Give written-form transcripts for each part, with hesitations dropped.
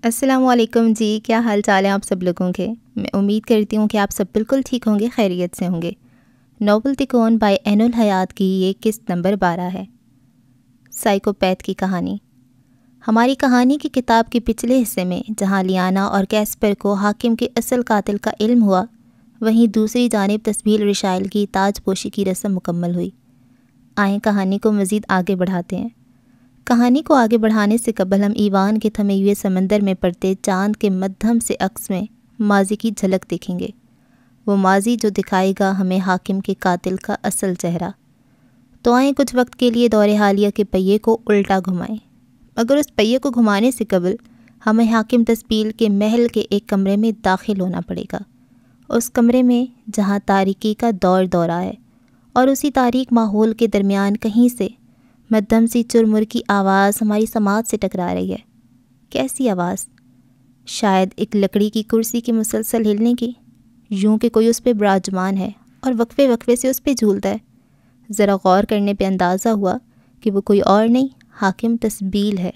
السلام علیکم جی، کیا حال چال ہیں آپ سب لوگوں کے؟ میں امید کرتی ہوں کہ آپ سب بالکل ٹھیک ہوں گے، خیریت سے ہوں گے۔ ناول تکون بائی عین الحیات کی یہ قسط نمبر 12 ہے، سائیکوپیتھ کی کہانی۔ ہماری کہانی کی کتاب کے پچھلے حصے میں جہاں لیانا اور کیسپر کو حاکم کے اصل قاتل کا علم ہوا، وہیں دوسری جانب تسبیل رشائل کی تاج پوشی کی رسم مکمل ہوئی۔ آئیں کہانی کو مزید آگے بڑھاتے ہیں۔ کہانی کو آگے بڑھانے سے قبل ہم ایوان کے تھمے ہوئے سمندر میں پڑتے چاند کے مدھم سے عکس میں ماضی کی جھلک دیکھیں گے، وہ ماضی جو دکھائے گا ہمیں حاکم کے قاتل کا اصل چہرہ۔ تو آئیں کچھ وقت کے لیے دور حالیہ کے پہیے کو الٹا گھمائیں، مگر اس پہیے کو گھمانے سے قبل ہمیں حاکم تسبیل کے محل کے ایک کمرے میں داخل ہونا پڑے گا، اس کمرے میں جہاں تاریکی کا دورہ ہے، اور اسی تاریک ماحول کے درمیان کہیں سے مدھم سی چرمر کی آواز ہماری سماعت سے ٹکرا رہی ہے۔ کیسی آواز؟ شاید ایک لکڑی کی کرسی کے مسلسل ہلنے کی، یوں کہ کوئی اس پہ براجمان ہے اور وقفے وقفے سے اس پہ جھولتا ہے۔ ذرا غور کرنے پہ اندازہ ہوا کہ وہ کوئی اور نہیں، حاکم تسبیل ہے۔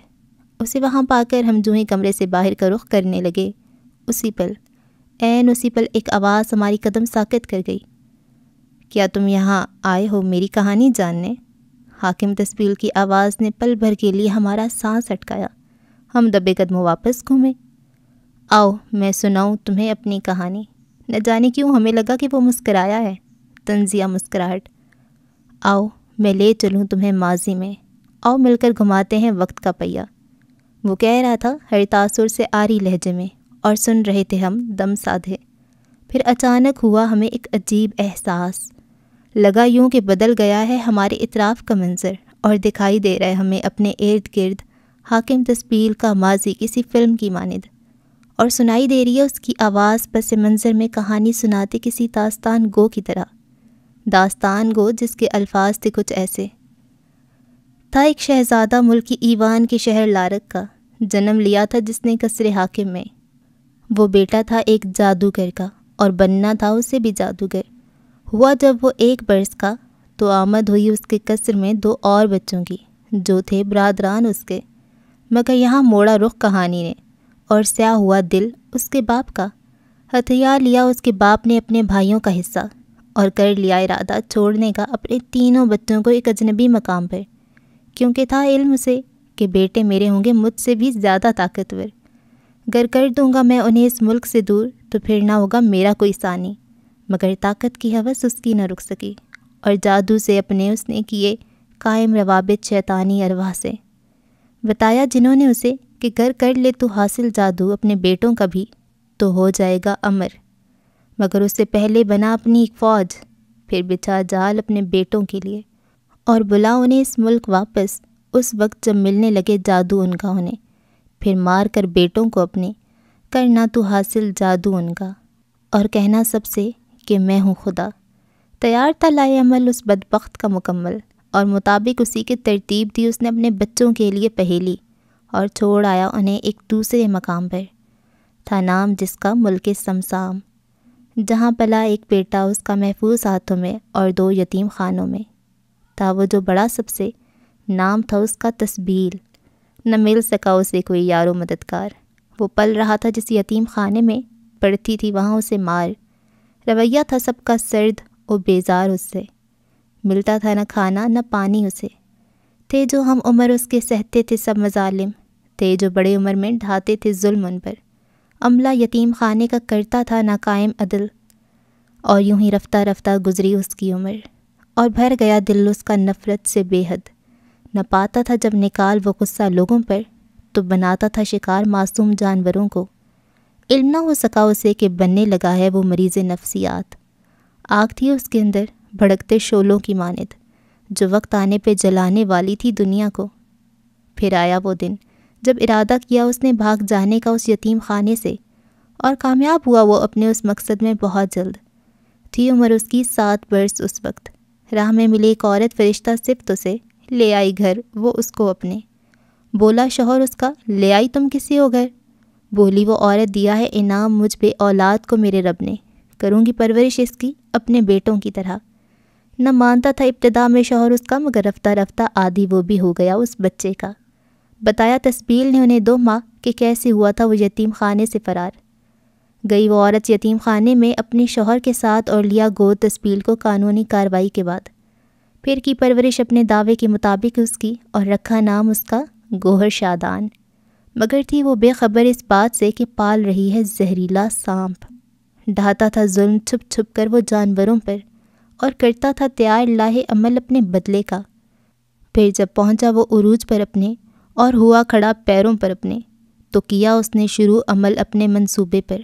اسے وہاں پا کر ہم جو ہی کمرے سے باہر کا رخ کرنے لگے، اسی پل ایک آواز ہماری قدم ساکت کر گئی۔ کیا تم یہاں آئے ہو میری کہانی جاننے؟ حاکم تسبیل کی آواز نے پل بھر کے لیے ہمارا سانس اٹکایا۔ ہم دبے قدموں واپس گھومے۔ آؤ میں سناؤں تمہیں اپنی کہانی۔ نہ جانے کیوں ہمیں لگا کہ وہ مسکرایا ہے، طنزیہ مسکراہٹ۔ آؤ میں لے چلوں تمہیں ماضی میں، آؤ مل کر گھماتے ہیں وقت کا پہیہ۔ وہ کہہ رہا تھا ہر تاثر سے آری لہجے میں، اور سن رہے تھے ہم دم سادھے۔ پھر اچانک ہوا ہمیں ایک عجیب احساس، لگا یوں کہ بدل گیا ہے ہمارے اطراف کا منظر، اور دکھائی دے رہا ہے ہمیں اپنے ارد گرد حاکم تسبیل کا ماضی کسی فلم کی مانند، اور سنائی دے رہی ہے اس کی آواز پس منظر میں کہانی سناتے کسی داستان گو کی طرح۔ داستان گو جس کے الفاظ تھے کچھ ایسے: تھا ایک شہزادہ ملکی ایوان کے شہر لارک کا، جنم لیا تھا جس نے قصر حاکم میں۔ وہ بیٹا تھا ایک جادوگر کا، اور بننا تھا اسے بھی جادوگر۔ ہوا جب وہ 1 برس کا تو آمد ہوئی اس کے قصر میں 2 اور بچوں کی، جو تھے برادران اس کے۔ مگر یہاں موڑا رخ کہانی نے، اور سیاہ ہوا دل اس کے باپ کا۔ ہتھیار لیا اس کے باپ نے اپنے بھائیوں کا حصہ، اور کر لیا ارادہ چھوڑنے کا اپنے 3 بچوں کو ایک اجنبی مقام پر، کیونکہ تھا علم اسے کہ بیٹے میرے ہوں گے مجھ سے بھی زیادہ طاقتور۔ گر کر دوں گا میں انہیں اس ملک سے دور تو پھر نہ ہوگا میرا کوئی ثانی۔ مگر طاقت کی ہوس اس کی نہ رک سکی، اور جادو سے اپنے اس نے کیے قائم روابط شیطانی ارواح سے۔ بتایا جنہوں نے اسے کہ گر کر لے تو حاصل جادو اپنے بیٹوں کا بھی تو ہو جائے گا امر، مگر اس سے پہلے بنا اپنی ایک فوج، پھر بچھا جال اپنے بیٹوں کے لیے، اور بلا انہیں اس ملک واپس اس وقت جب ملنے لگے جادو ان کا انہیں، پھر مار کر بیٹوں کو اپنے کرنا تو حاصل جادو ان کا، اور کہنا سب سے کہ میں ہوں خدا۔ تیار تھا لائے عمل اس بدبخت کا مکمل، اور مطابق اسی کی ترتیب دی اس نے اپنے بچوں کے لیے پہیلی، اور چھوڑ آیا انہیں ایک دوسرے مقام پر۔ تھا نام جس کا ملک سمسام، جہاں پلا ایک بیٹا اس کا محفوظ ہاتھوں میں اور 2 یتیم خانوں میں۔ تھا وہ جو بڑا سب سے، نام تھا اس کا تسبیل، نہ مل سکا اسے کوئی یار و مددگار۔ وہ پل رہا تھا جس یتیم خانے میں، پڑتی تھی وہاں اسے مار۔ رویہ تھا سب کا سرد و بیزار اس سے، ملتا تھا نہ کھانا نہ پانی اسے۔ تھے جو ہم عمر اس کے سہتے تھے سب مظالم، تھے جو بڑے عمر میں ڈھاتے تھے ظلم ان پر۔ عملہ یتیم خانے کا کرتا تھا نہ قائم عدل، اور یوں ہی رفتہ رفتہ گزری اس کی عمر، اور بھر گیا دل اس کا نفرت سے بے حد۔ نہ پاتا تھا جب نکال وہ غصہ لوگوں پر، تو بناتا تھا شکار معصوم جانوروں کو۔ علم نہ ہو سکا اسے کہ بننے لگا ہے وہ مریض نفسیات۔ آگ تھی اس کے اندر بھڑکتے شعلوں کی مانند، جو وقت آنے پہ جلانے والی تھی دنیا کو۔ پھر آیا وہ دن جب ارادہ کیا اس نے بھاگ جانے کا اس یتیم خانے سے، اور کامیاب ہوا وہ اپنے اس مقصد میں بہت جلد۔ تھی عمر اس کی 7 برس اس وقت۔ راہ میں ملی ایک عورت فرشتہ صفت اسے، لے آئی گھر وہ اس کو اپنے۔ بولا شوہر اس کا، لے آئی تم کسی ہو گھر؟ بولی وہ عورت، دیا ہے انعام مجھ بے اولاد کو میرے رب نے، کروں گی پرورش اس کی اپنے بیٹوں کی طرح۔ نہ مانتا تھا ابتدا میں شوہر اس کا، مگر رفتہ رفتہ عادی وہ بھی ہو گیا اس بچے کا۔ بتایا تسبیل نے انہیں 2 ماہ کہ کیسے ہوا تھا وہ یتیم خانے سے فرار۔ گئی وہ عورت یتیم خانے میں اپنے شوہر کے ساتھ اور لیا گود تسبیل کو قانونی کارروائی کے بعد۔ پھر کی پرورش اپنے دعوے کے مطابق اس کی اور رکھا نام اس کا گوہر شادان، مگر تھی وہ بے خبر اس بات سے کہ پال رہی ہے زہریلا سانپ۔ ڈھاتا تھا ظلم چھپ چھپ کر وہ جانوروں پر، اور کرتا تھا تیار لاہے عمل اپنے بدلے کا۔ پھر جب پہنچا وہ عروج پر اپنے اور ہوا کھڑا پیروں پر اپنے، تو کیا اس نے شروع عمل اپنے منصوبے پر۔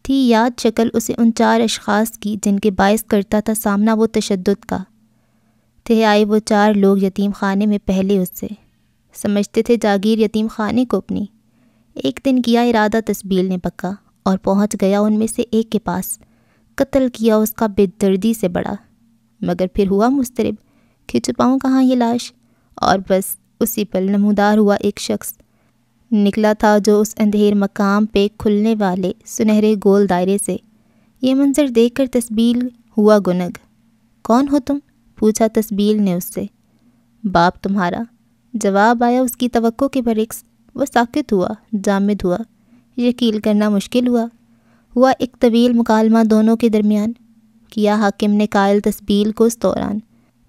تھی یاد شکل اسے ان 4 اشخاص کی جن کے باعث کرتا تھا سامنا وہ تشدد کا۔ تھے آئے وہ 4 لوگ یتیم خانے میں پہلے اس سے، سمجھتے تھے جاگیر یتیم خانے کو اپنی۔ ایک دن کیا ارادہ تسبیل نے پکا اور پہنچ گیا ان میں سے ایک کے پاس، قتل کیا اس کا بے دردی سے بڑا، مگر پھر ہوا مضطرب کہ چھپاؤں کہاں یہ لاش، اور بس اسی پل نمودار ہوا ایک شخص نکلا تھا جو اس اندھیر مقام پہ کھلنے والے سنہرے گول دائرے سے۔ یہ منظر دیکھ کر تسبیل ہوا گنگ۔ کون ہو تم؟ پوچھا تسبیل نے اس سے۔ باپ تمہارا، جواب آیا اس کی توقع کے برعکس۔ وہ ساکت ہوا، جامد ہوا، یقین کرنا مشکل ہوا ایک طویل مکالمہ دونوں کے درمیان۔ کیا حاکم نے قائل تسبیل کو اس دوران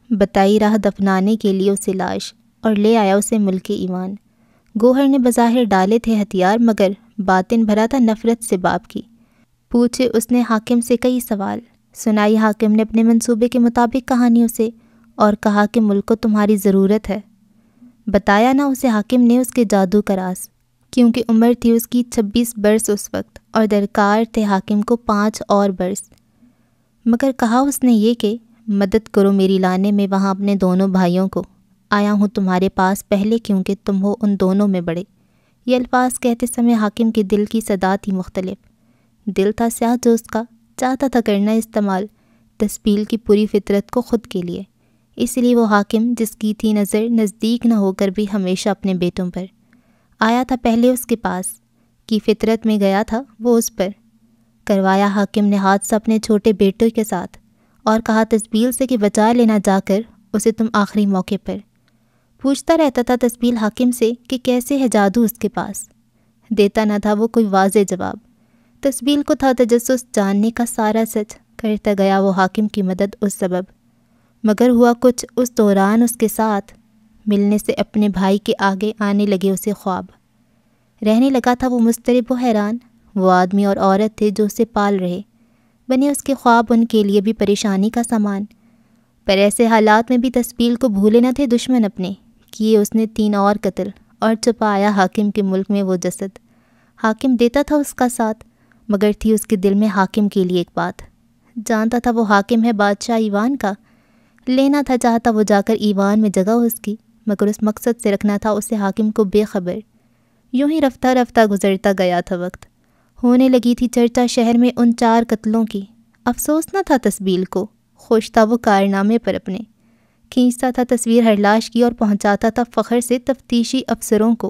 بتائی راہ دفنانے کے لیے اسے لاش، اور لے آیا اسے ملک ایمان۔ گوہر نے بظاہر ڈالے تھے ہتھیار، مگر باطن بھرا تھا نفرت سے باپ کی۔ پوچھے اس نے حاکم سے کئی سوال، سنائی حاکم نے اپنے منصوبے کے مطابق کہانی اسے، اور کہا کہ ملک کو تمہاری ضرورت ہے۔ بتایا نہ اسے حاکم نے اس کے جادو کا راز، کیونکہ عمر تھی اس کی 26 برس اس وقت، اور درکار تھے حاکم کو 5 اور برس۔ مگر کہا اس نے یہ کہ مدد کرو میری لانے میں وہاں اپنے دونوں بھائیوں کو، آیا ہوں تمہارے پاس پہلے کیونکہ تم ہو ان دونوں میں بڑے۔ یہ الفاظ کہتے سمے حاکم کے دل کی صدا تھی مختلف۔ دل تھا سیاہ جو اس کا چاہتا تھا کرنا استعمال تسبیل کی پوری فطرت کو خود کے لیے، اس لیے وہ حاکم جس کی تھی نظر نزدیک نہ ہو کر بھی ہمیشہ اپنے بیٹوں پر آیا تھا، پہلے اس کے پاس کی فطرت میں گیا تھا وہ اس پر۔ کروایا حاکم نے حادثہ اپنے چھوٹے بیٹے کے ساتھ، اور کہا تسبیل سے کہ بچا لینا جا کر اسے تم آخری موقع پر۔ پوچھتا رہتا تھا تسبیل حاکم سے کہ کیسے ہے جادو اس کے پاس، دیتا نہ تھا وہ کوئی واضح جواب۔ تسبیل کو تھا تجسس جاننے کا سارا سچ، کرتا گیا وہ حاکم کی مدد اس سبب، مگر ہوا کچھ اس دوران اس کے ساتھ ملنے سے اپنے بھائی کے آگے آنے لگے اسے خواب۔ رہنے لگا تھا وہ مضطرب و حیران، وہ آدمی اور عورت تھے جو اسے پال رہے، بنے اس کے خواب ان کے لیے بھی پریشانی کا سامان۔ پر ایسے حالات میں بھی تسبیل کو بھولے نہ تھے دشمن اپنے، کیے اس نے 3 اور قتل، اور چھپایا حاکم کے ملک میں وہ جسد۔ حاکم دیتا تھا اس کا ساتھ، مگر تھی اس کے دل میں حاکم کے لیے ایک بات، جانتا تھا وہ حاکم ہے بادشاہ ایوان کا، لینا تھا چاہتا وہ جا کر ایوان میں جگہ اس کی، مگر اس مقصد سے رکھنا تھا اسے حاکم کو بے خبر۔ یوں ہی رفتہ رفتہ گزرتا گیا تھا وقت، ہونے لگی تھی چرچا شہر میں ان 4 قتلوں کی۔ افسوس نہ تھا تسبیل کو، خوش تھا وہ کارنامے پر اپنے، کھینچتا تھا تصویر ہر لاش کی اور پہنچاتا تھا فخر سے تفتیشی افسروں کو۔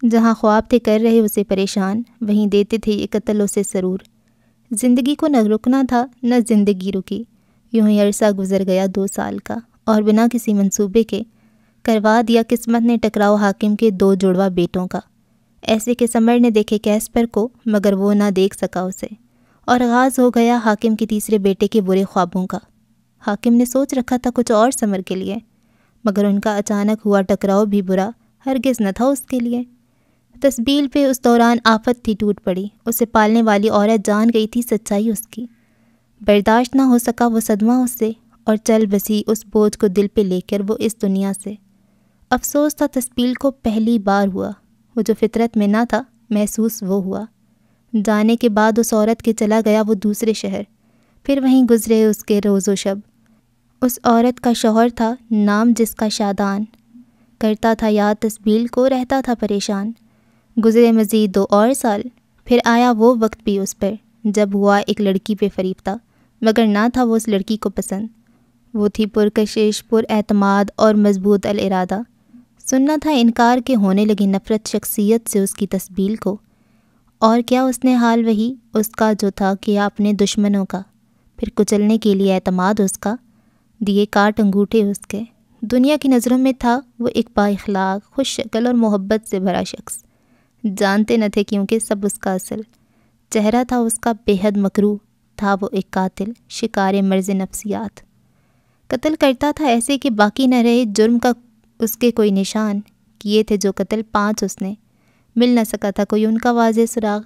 جہاں خواب تھے کر رہے اسے پریشان، وہیں دیتے تھے یہ قتل اسے سرور۔ زندگی کو نہ رکنا تھا نہ زندگی رکی، یوں ہی عرصہ گزر گیا 2 سال کا، اور بنا کسی منصوبے کے کروا دیا قسمت نے ٹکراؤ حاکم کے 2 جڑواں بیٹوں کا۔ ایسے کہ سمر نے دیکھے کیسپر کو، مگر وہ نہ دیکھ سکا اسے، اور آغاز ہو گیا حاکم کے تیسرے بیٹے کے برے خوابوں کا۔ حاکم نے سوچ رکھا تھا کچھ اور سمر کے لیے، مگر ان کا اچانک ہوا ٹکراؤ بھی برا ہرگز نہ تھا اس کے لیے۔ تسبیل پہ اس دوران آفت تھی ٹوٹ پڑی، اسے پالنے والی عورت جان گئی تھی سچائی اس کی۔ برداشت نہ ہو سکا وہ صدمہ اس سے، اور چل بسی اس بوجھ کو دل پہ لے کر وہ اس دنیا سے۔ افسوس تھا تسبیل کو پہلی بار ہوا، وہ جو فطرت میں نہ تھا محسوس وہ ہوا۔ جانے کے بعد اس عورت کے چلا گیا وہ دوسرے شہر، پھر وہیں گزرے اس کے روز و شب۔ اس عورت کا شوہر تھا نام جس کا شادان، کرتا تھا یاد تسبیل کو، رہتا تھا پریشان۔ گزرے مزید 2 اور سال، پھر آیا وہ وقت بھی اس پر جب ہوا ایک لڑکی پہ فریفتہ، مگر نہ تھا وہ اس لڑکی کو پسند۔ وہ تھی پرکشش، پر اعتماد اور مضبوط الارادہ۔ سننا تھا انکار کے ہونے لگی نفرت شخصیت سے اس کی تسبیل کو، اور کیا اس نے حال وہی اس کا جو تھا کیا اپنے دشمنوں کا، پھر کچلنے کے لیے اعتماد اس کا، دیے کاٹ انگوٹھے اس کے، دنیا کی نظروں میں تھا وہ ایک با اخلاق، خوش شکل اور محبت سے بھرا شخص۔ جانتے نہ تھے کیونکہ سب اس کا اصل چہرہ تھا اس کا بے حد مکروہ تھا وہ ایک قاتل، شکار مرض نفسیات۔ قتل کرتا تھا ایسے کہ باقی نہ رہے جرم کا اس کے کوئی نشان۔ کیے تھے جو قتل 5 اس نے، مل نہ سکا تھا کوئی ان کا واضح سراغ،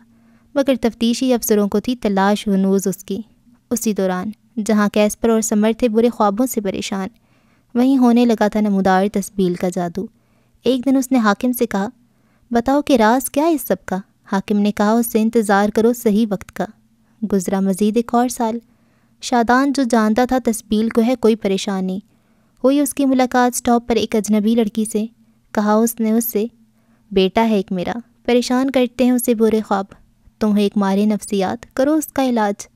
مگر تفتیشی افسروں کو تھی تلاش ہنوز اس کی۔ اسی دوران جہاں کیسپر اور سمر تھے برے خوابوں سے پریشان، وہیں ہونے لگا تھا نمودار تسبیل کا جادو۔ ایک دن اس نے حاکم سے کہا، بتاؤ کہ راز کیا ہے اس سب کا؟ حاکم نے کہا، اس سے انتظار کرو صحیح وقت کا۔ گزرا مزید ایک اور سال۔ شادان جو جانتا تھا تسبیل کو ہے کوئی پریشانی، ہوئی اس کی ملاقات سٹاپ پر ایک اجنبی لڑکی سے۔ کہا اس نے اس سے، بیٹا ہے ایک میرا، پریشان کرتے ہیں اسے برے خواب، تم ایک مارے نفسیات، کرو اس کا علاج۔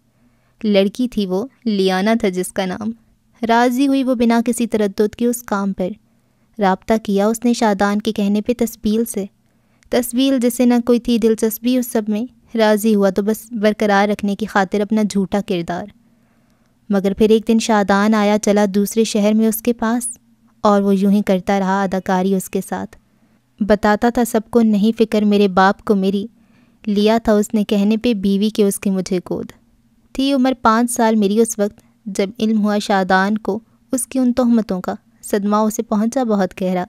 لڑکی تھی وہ، لیانا تھا جس کا نام۔ راضی ہوئی وہ بنا کسی تردد کے اس کام پر۔ رابطہ کیا اس نے شادان کے کہنے پہ تسبیل سے۔ تسبیل جسے نہ کوئی تھی دلچسپی اس سب میں، راضی ہوا تو بس برقرار رکھنے کی خاطر اپنا جھوٹا کردار۔ مگر پھر ایک دن شادان آیا چلا دوسرے شہر میں اس کے پاس، اور وہ یوں ہی کرتا رہا اداکاری اس کے ساتھ۔ بتاتا تھا سب کو نہیں فکر میرے باپ کو میری، لیا تھا اس نے کہنے پہ بیوی کے اس کی مجھے گود۔ تھی عمر 5 سال میری اس وقت جب علم ہوا شادان کو اس کی ان تہمتوں کا، صدمہ اسے پہنچا بہت گہرا۔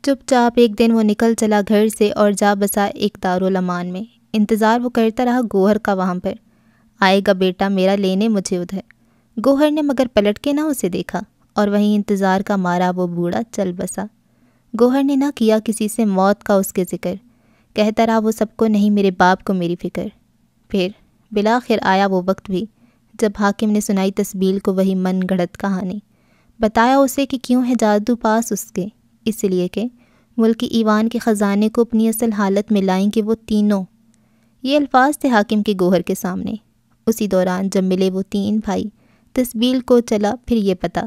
چپ چاپ ایک دن وہ نکل چلا گھر سے اور جا بسا ایک دارالامان میں۔ انتظار وہ کرتا رہا گوہر کا وہاں پر، آئے گا بیٹا میرا لینے مجھے ادھر۔ گوہر نے مگر پلٹ کے نہ اسے دیکھا، اور وہیں انتظار کا مارا وہ بوڑھا چل بسا۔ گوہر نے نہ کیا کسی سے موت کا اس کے ذکر، کہتا رہا وہ سب کو نہیں میرے باپ کو میری فکر۔ پھر بالآخر آیا وہ وقت بھی جب حاکم نے سنائی تسبیل کو وہی من گھڑت کہانی، بتایا اسے کہ کیوں ہے جادو پاس اس کے، اس لیے کہ ملک ایوان کے خزانے کو اپنی اصل حالت میں لائیں کہ وہ تینوں۔ یہ الفاظ تھے حاکم کے گوہر کے سامنے۔ اسی دوران جب ملے وہ 3 بھائی، تسبیل کو چلا پھر یہ پتہ،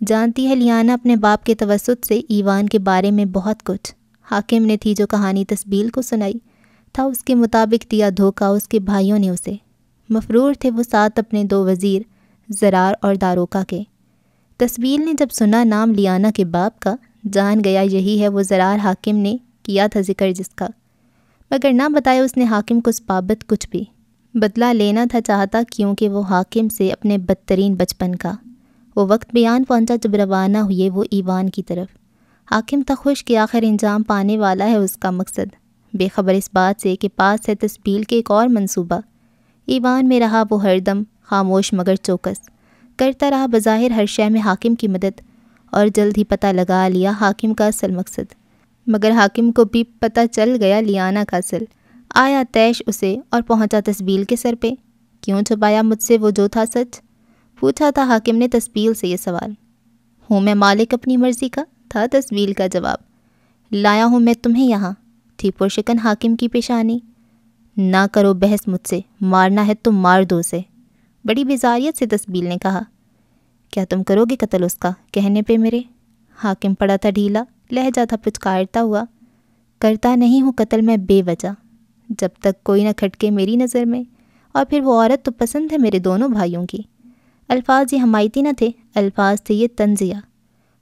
جانتی ہے لیانا اپنے باپ کے توسط سے ایوان کے بارے میں بہت کچھ۔ حاکم نے تھی جو کہانی تسبیل کو سنائی، تھا اس کے مطابق دیا دھوکہ اس کے بھائیوں نے اسے۔ مفرور تھے وہ ساتھ اپنے 2 وزیر زرار اور داروکا کے۔ تسبیل نے جب سنا نام لیانا کے باپ کا، جان گیا یہی ہے وہ زرار حاکم نے کیا تھا ذکر جس کا، مگر نہ بتایا اس نے حاکم کو اس بابت کچھ بھی۔ بدلہ لینا تھا چاہتا کیونکہ وہ حاکم سے اپنے بدترین بچپن کا۔ وہ وقت بیان پہنچا جب روانہ ہوئے وہ ایوان کی طرف۔ حاکم تھا خوش کہ آخر انجام پانے والا ہے اس کا مقصد، بے خبر اس بات سے کہ پاس ہے تسبیل کے ایک اور منصوبہ۔ ایوان میں رہا وہ ہر دم خاموش مگر چوکس، کرتا رہا بظاہر ہر شے میں حاکم کی مدد، اور جلد ہی پتہ لگا لیا حاکم کا اصل مقصد۔ مگر حاکم کو بھی پتہ چل گیا لیانا کا اصل۔ آیا تیش اسے اور پہنچا تسبیل کے سر پہ۔ کیوں چھپایا مجھ سے وہ جو تھا سچ؟ پوچھا تھا حاکم نے تسبیل سے یہ سوال۔ ہوں میں مالک اپنی مرضی کا، تھا تسبیل کا جواب۔ لایا ہوں میں تمہیں یہاں، تھی پرشکن حاکم کی پیشانی۔ نہ کرو بحث مجھ سے، مارنا ہے تو مار دو اسے، بڑی بیزاریت سے تسبیل نے کہا۔ کیا تم کرو گے قتل اس کا کہنے پہ میرے؟ حاکم پڑا تھا ڈھیلا، لہجہ تھا پچکارتا ہوا۔ کرتا نہیں ہوں قتل میں بے وجہ، جب تک کوئی نہ کھٹکے میری نظر میں، اور پھر وہ عورت تو پسند ہے میرے دونوں بھائیوں کی۔ الفاظ یہ حمایتی نہ تھے، الفاظ تھے یہ تنزیہ۔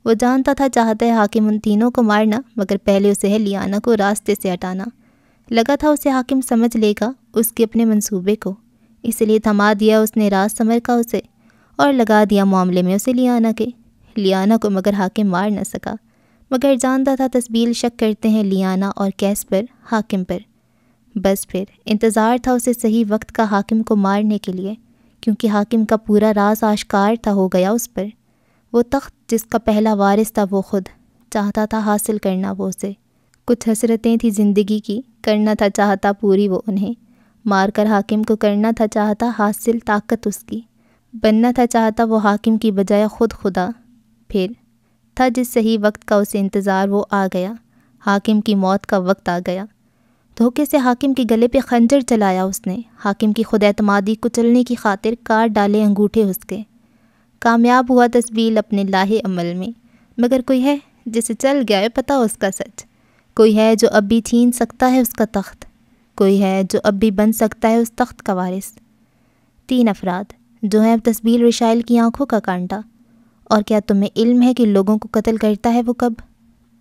وہ جانتا تھا چاہتا ہے حاکم ان تینوں کو مارنا، مگر پہلے اسے ہے لیانا کو راستے سے ہٹانا۔ لگا تھا اسے حاکم سمجھ لے گا اس کے اپنے منصوبے کو، اس لیے تھما دیا اس نے راز سمر کا اسے، اور لگا دیا معاملے میں اسے لیانا کے۔ لیانا کو مگر حاکم مار نہ سکا، مگر جانتا تھا تسبیل شک کرتے ہیں لیانا اور کیسپر حاکم پر۔ بس پھر انتظار تھا اسے صحیح وقت کا حاکم کو مارنے کے لیے، کیونکہ حاکم کا پورا راز آشکار تھا ہو گیا اس پر۔ وہ تخت جس کا پہلا وارث تھا وہ خود، چاہتا تھا حاصل کرنا وہ اسے۔ کچھ حسرتیں تھی زندگی کی، کرنا تھا چاہتا پوری وہ انہیں۔ مار کر حاکم کو کرنا تھا چاہتا حاصل طاقت اس کی، بننا تھا چاہتا وہ حاکم کی بجائے خود خدا۔ پھر تھا جس صحیح وقت کا اسے انتظار وہ آ گیا، حاکم کی موت کا وقت آ گیا۔ دھوکے سے حاکم کے گلے پہ خنجر چلایا اس نے، حاکم کی خود اعتمادی کچلنے کی خاطر کاٹ ڈالے انگوٹھے اس کے۔ کامیاب ہوا تسبیل اپنے لاہے عمل میں، مگر کوئی ہے جسے چل گیا ہے پتہ اس کا سچ، کوئی ہے جو اب بھی چھین سکتا ہے اس کا تخت، کوئی ہے جو اب بھی بن سکتا ہے اس تخت کا وارث۔ 3 افراد جو ہیں اب تسبیل رشائل کی آنکھوں کا کانٹا، اور کیا تمہیں علم ہے کہ لوگوں کو قتل کرتا ہے وہ کب؟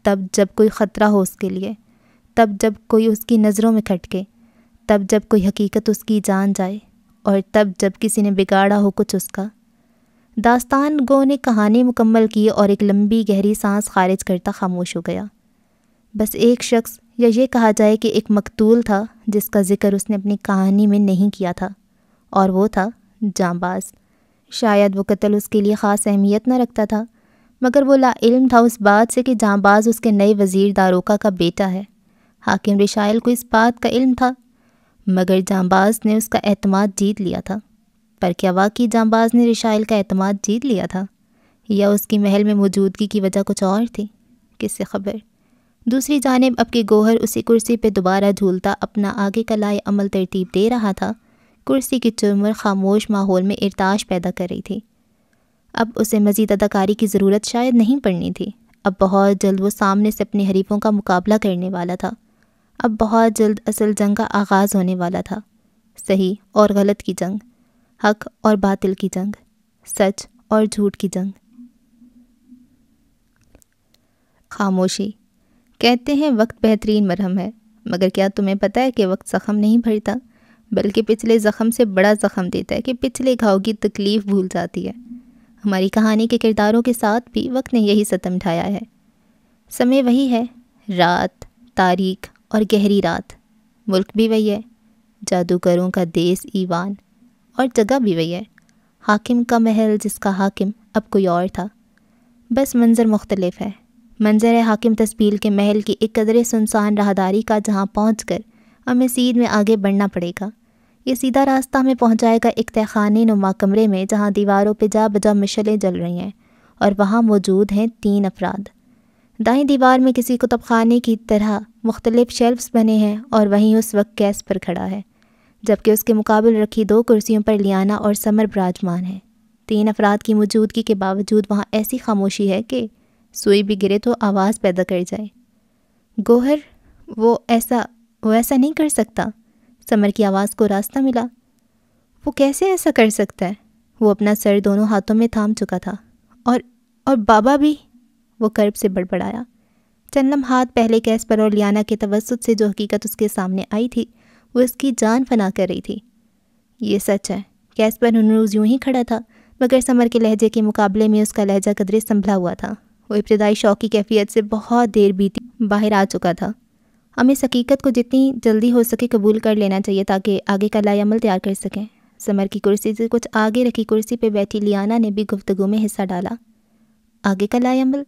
تب جب کوئی خطرہ ہو اس کے لیے، تب جب کوئی اس کی نظروں میں کھٹکے، تب جب کوئی حقیقت اس کی جان جائے، اور تب جب کسی نے بگاڑا ہو کچھ اس کا۔ داستان گو نے کہانی مکمل کی اور ایک لمبی گہری سانس خارج کرتا خاموش ہو گیا۔ بس ایک شخص، یا یہ کہا جائے کہ ایک مقتول تھا جس کا ذکر اس نے اپنی کہانی میں نہیں کیا تھا، اور وہ تھا جانباز۔ شاید وہ قتل اس کے لیے خاص اہمیت نہ رکھتا تھا، مگر وہ لا علم تھا اس بات سے کہ جانباز اس کے نئے وزیر داروکا کا بیٹا ہے۔ حاکم رشائل کو اس بات کا علم تھا، مگر جانباز نے اس کا اعتماد جیت لیا تھا۔ پر کیا واقعی جانباز نے رشائل کا اعتماد جیت لیا تھا، یا اس کی محل میں موجودگی کی وجہ کچھ اور تھی؟ کس سے خبر؟ دوسری جانب اب کہ گوہر اسی کرسی پہ دوبارہ جھولتا اپنا آگے کا لائے عمل ترتیب دے رہا تھا، کرسی کی چرمر خاموش ماحول میں ارتعاش پیدا کر رہی تھی۔ اب اسے مزید اداکاری کی ضرورت شاید نہیں پڑنی تھی۔ اب بہت جلد وہ سامنے سے اپنے حریفوں کا مقابلہ کرنے والا تھا۔ اب بہت جلد اصل جنگ کا آغاز ہونے والا تھا، صحیح اور غلط کی جنگ، حق اور باطل کی جنگ، سچ اور جھوٹ کی جنگ۔ خاموشی۔ کہتے ہیں وقت بہترین مرہم ہے، مگر کیا تمہیں پتہ ہے کہ وقت زخم نہیں بھرتا، بلکہ پچھلے زخم سے بڑا زخم دیتا ہے کہ پچھلے گھاؤ کی تکلیف بھول جاتی ہے۔ ہماری کہانی کے کرداروں کے ساتھ بھی وقت نے یہی ستم ڈھایا ہے۔ سمے وہی ہے، رات، تاریک اور گہری رات۔ ملک بھی وہی ہے، جادوگروں کا دیس ایوان، اور جگہ بھی وہی ہے، حاکم کا محل جس کا حاکم اب کوئی اور تھا۔ بس منظر مختلف ہے۔ منظر ہے حاکم تسبیل کے محل کی ایک قدرے سنسان راہداری کا، جہاں پہنچ کر ہمیں سید میں آگے بڑھنا پڑے گا۔ یہ سیدھا راستہ ہمیں پہنچائے گا ایک تہخانے نما کمرے میں، جہاں دیواروں پہ جا بجا مشعلیں جل رہی ہیں، اور وہاں موجود ہیں 3 افراد۔ دائیں دیوار میں کسی کتب خانے کی طرح مختلف شیلفز بنے ہیں، اور وہیں اس وقت کیسپر کھڑا ہے، جبکہ اس کے مقابل رکھی 2 کرسیوں پر لیانا اور سمر براجمان ہیں۔ 3 افراد کی موجودگی کے باوجود وہاں ایسی خاموشی ہے کہ سوئی بھی گرے تو آواز پیدا کر جائے۔ گوہر، وہ ایسا نہیں کر سکتا۔ سمر کی آواز کو راستہ ملا۔ وہ کیسے ایسا کر سکتا ہے؟ وہ اپنا سر دونوں ہاتھوں میں تھام چکا تھا۔ اور بابا بھی، وہ کرب سے بڑبڑایا۔ چند لمحات پہلے کیسپر اور لیانا کے توسط سے جو حقیقت اس کے سامنے آئی تھی، وہ اس کی جان فنا کر رہی تھی۔ یہ سچ ہے، کیسپر ہنوز یوں ہی کھڑا تھا، مگر سمر کے لہجے کے مقابلے میں اس کا لہجہ قدرے سنبھلا ہوا تھا۔ وہ ابتدائی شوقی کیفیت سے بہت دیر بیتی باہر آ چکا تھا۔ ہم اس حقیقت کو جتنی جلدی ہو سکے قبول کر لینا چاہیے تاکہ آگے کا لائے عمل تیار کر سکیں۔ سمر کی کرسی سے کچھ آگے رکھی کرسی پہ بیٹھی لیانا نے بھی گفتگو میں حصہ ڈالا۔ آگے کا لائے عمل؟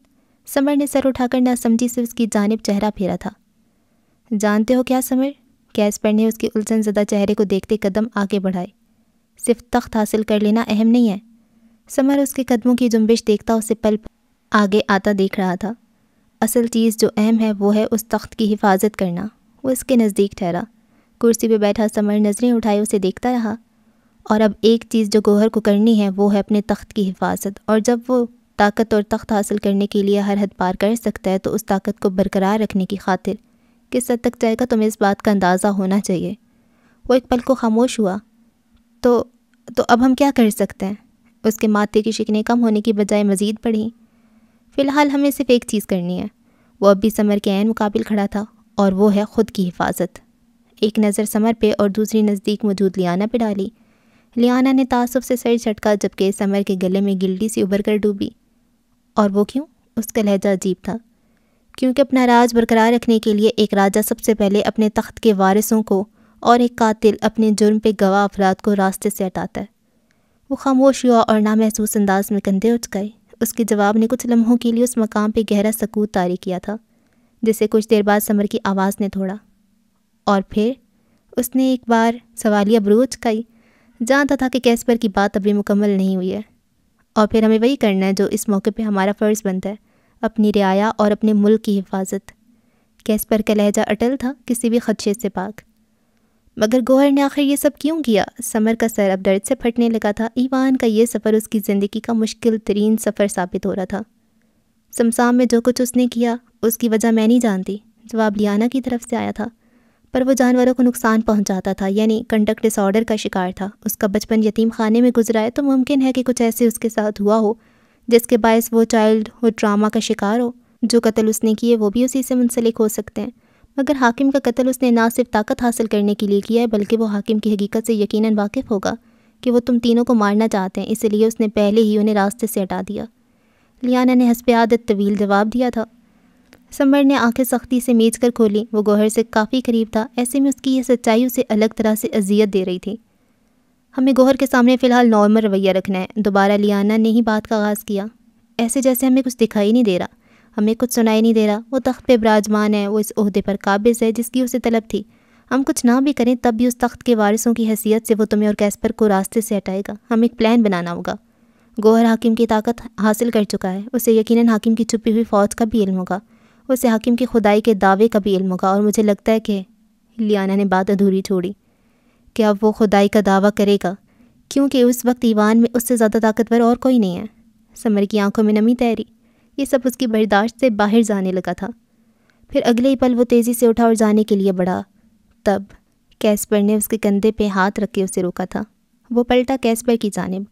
سمر نے سر اٹھا کر نہ سمجھی سے اس کی جانب چہرہ پھیرا تھا۔ جانتے ہو کیا سمر؟ کیسپر نے اس کے الجھن زدہ چہرے کو دیکھتے قدم آگے بڑھائے۔ صرف تخت حاصل کر لینا اہم نہیں ہے۔ سمر اس کے قدموں کی جنبش دیکھتا اسے پل آگے آتا دیکھ رہا تھا۔ اصل چیز جو اہم ہے وہ ہے اس تخت کی حفاظت کرنا۔ وہ اس کے نزدیک ٹھہرا۔ کرسی پہ بیٹھا سمر نظریں اٹھائے اسے دیکھتا رہا۔ اور اب ایک چیز جو گوہر کو کرنی ہے وہ ہے اپنے تخت کی حفاظت، اور جب وہ طاقت اور تخت حاصل کرنے کے لیے ہر حد پار کر سکتا ہے تو اس طاقت کو برقرار رکھنے کی خاطر کس حد تک جائے گا تمہیں اس بات کا اندازہ ہونا چاہیے۔ وہ ایک پل کو خاموش ہوا۔ تو اب ہم کیا کر سکتے ہیں؟ اس کے ماتھے کی شکنیں کم ہونے کی بجائے مزید بڑھیں۔ فی الحال ہمیں صرف ایک چیز کرنی ہے۔ وہ اب بھی سمر کے عین مقابل کھڑا تھا، اور وہ ہے خود کی حفاظت۔ ایک نظر سمر پہ اور دوسری نزدیک موجود لیانا پہ ڈالی۔ لیانا نے تعصب سے سر جھٹکا، جبکہ سمر کے گلے میں گلٹی سی ابھر کر ڈوبی۔ اور وہ کیوں؟ اس کا لہجہ عجیب تھا۔ کیونکہ اپنا راج برقرار رکھنے کے لیے ایک راجہ سب سے پہلے اپنے تخت کے وارثوں کو اور ایک قاتل اپنے جرم پہ گواہ افراد کو راستے سے ہٹاتا ہے۔ وہ خاموش ہوا اور نامحسوس انداز میں کندھے اچکائے۔ اس کے جواب نے کچھ لمحوں کے لیے اس مقام پہ گہرا سکوت طاری کیا تھا، جسے کچھ دیر بعد سمر کی آواز نے توڑا۔ اور پھر اس نے ایک بار سوالیہ برو اچکائی۔ جانتا تھا کہ کیسپر کی بات ابھی مکمل نہیں ہوئی ہے۔ اور پھر ہمیں وہی کرنا ہے جو اس موقع پہ ہمارا فرض بنتا ہے، اپنی رعایا اور اپنے ملک کی حفاظت۔ کیسپر کا لہجہ اٹل تھا، کسی بھی خدشے سے پاک۔ مگر گوہر نے آخر یہ سب کیوں کیا؟ سمر کا سر اب درد سے پھٹنے لگا تھا۔ ایوان کا یہ سفر اس کی زندگی کا مشکل ترین سفر ثابت ہو رہا تھا۔ سمسام میں جو کچھ اس نے کیا اس کی وجہ میں نہیں جانتی، جواب لیانا کی طرف سے آیا تھا، پر وہ جانوروں کو نقصان پہنچاتا تھا، یعنی کنڈکٹ ڈس آرڈر کا شکار تھا۔ اس کا بچپن یتیم خانے میں گزرا ہے تو ممکن ہے کہ کچھ ایسے اس کے ساتھ ہوا ہو جس کے باعث وہ چائلڈ ہوڈ ٹراما کا شکار ہو۔ جو قتل اس نے کیے وہ بھی اسی سے منسلک ہو سکتے ہیں، مگر حاکم کا قتل اس نے نہ صرف طاقت حاصل کرنے کے لیے کیا ہے بلکہ وہ حاکم کی حقیقت سے یقیناً واقف ہوگا کہ وہ تم تینوں کو مارنا چاہتے ہیں، اسی لیے اس نے پہلے ہی انہیں راستے سے ہٹا دیا۔ لیانا نے حسب عادت طویل جواب دیا تھا۔ سمر نے آنکھیں سختی سے میچ کر کھولی۔ وہ گوہر سے کافی قریب تھا، ایسے میں اس کی یہ سچائی اسے الگ طرح سے اذیت دے رہی تھی۔ ہمیں گوہر کے سامنے فی الحال نارمل رویہ رکھنا ہے، دوبارہ لیانا نے ہی بات کا آغاز کیا۔ ایسے جیسے ہمیں کچھ دکھائی نہیں دے رہا، ہمیں کچھ سنائی نہیں دے رہا۔ وہ تخت پہ براجمان ہے، وہ اس عہدے پر قابض ہے جس کی اسے طلب تھی۔ ہم کچھ نہ بھی کریں تب بھی اس تخت کے وارثوں کی حیثیت سے وہ تمہیں اور کیسپر کو راستے سے ہٹائے گا۔ ہمیں ایک پلان بنانا ہوگا۔ گوہر حاکم کی طاقت حاصل کر چکا ہے، اسے یقیناً حاکم کی چھپی ہوئی فوج کا بھی علم ہوگا، اسے حاکم کی خدائی کے دعوے کا بھی علم ہوگا، اور مجھے لگتا ہے کہ لیانا نے بات ادھوری چھوڑی کہ اب وہ خدائی کا دعویٰ کرے گا کیونکہ اس وقت ایوان میں اس سے زیادہ طاقتور اور کوئی نہیں ہے۔ سمر کی آنکھوں میں نمی تیری، یہ سب اس کی برداشت سے باہر جانے لگا تھا۔ پھر اگلے ہی پل وہ تیزی سے اٹھا اور جانے کے لیے بڑھا، تب کیسپر نے اس کے کندھے پہ ہاتھ رکھ کے اسے روکا تھا۔ وہ پلٹا کیسپر کی جانب،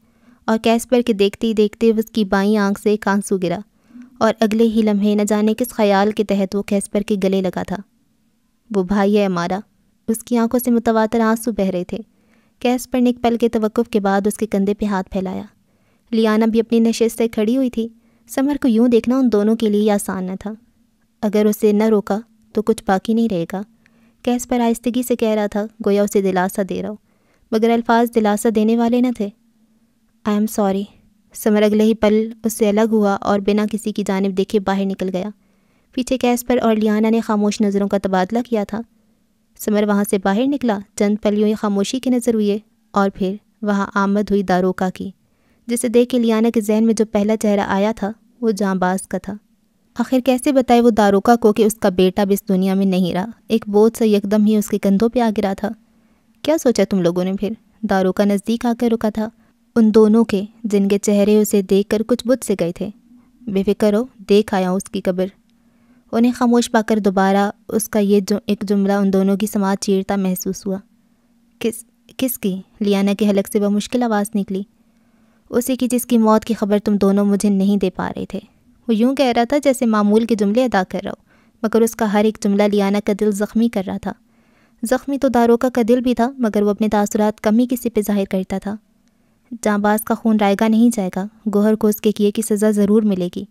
اور کیسپر کے دیکھتے ہی دیکھتے اس کی بائیں آنکھ سے ایک آنسو گرا، اور اگلے ہی لمحے نہ جانے کس خیال کے تحت وہ کیسپر کے گلے لگا تھا۔ وہ بھائی ہے ہمارا۔ اس کی آنکھوں سے متواتر آنسو بہہ رہے تھے۔ کیسپر نے ایک پل کے توقف کے بعد اس کے کندھے پہ ہاتھ پھیلایا۔ لیانا بھی اپنی نشست سے کھڑی ہوئی تھی۔ سمر کو یوں دیکھنا ان دونوں کے لیے آسان نہ تھا۔ اگر اسے نہ روکا تو کچھ باقی نہیں رہے گا، کیسپر آہستگی سے کہہ رہا تھا، گویا اسے دلاسا دے رہا ہو، مگر الفاظ دلاسا دینے والے نہ تھے۔ I am sorry. سمر اگلے ہی پل اس سے الگ ہوا اور بنا کسی کی جانب دیکھے باہر نکل گیا۔ پیچھے کیسپر اور لیانا نے خاموش نظروں کا تبادلہ کیا تھا۔ سمر وہاں سے باہر نکلا، چند پل یوں ہی خاموشی کی نظر ہوئے، اور پھر وہاں آمد ہوئی داروکا کی، جسے دیکھ کے لیانا کے ذہن میں جو پہلا چہرہ آیا تھا وہ جانباز کا تھا۔ آخر کیسے بتائے وہ داروکا کو کہ اس کا بیٹا بھی اس دنیا میں نہیں رہا؟ ایک بوجھ سا یکدم ہی اس کے کندھوں پہ آ گرا تھا۔ کیا سوچا تم لوگوں نے؟ پھر داروکا نزدیک آ کر رکا تھا، ان دونوں کے جن کے چہرے اسے دیکھ کر کچھ بجھ سے گئے تھے۔ بے فکر ہو، دیکھ آیا ہوں اس کی قبر۔ انہیں خاموش پا کر دوبارہ اس کا یہ ایک جملہ ان دونوں کی سماعت چیرتا محسوس ہوا۔ کس کی؟ لیانا کے حلق سے وہ مشکل آواز نکلی۔ اسی کی جس کی موت کی خبر تم دونوں مجھے نہیں دے پا رہے تھے۔ وہ یوں کہہ رہا تھا جیسے معمول کے جملے ادا کر رہا ہو، مگر اس کا ہر ایک جملہ لیانا کا دل زخمی کر رہا تھا۔ زخمی تو داروکا کا دل بھی تھا، مگر وہ اپنے تاثرات کم ہی کسی پہ ظاہر کرتا تھا۔ جانباز کا خون رائے گا نہیں جائے گا، گوہر کو اس کے کیے کی سزا ضرور ملے گی۔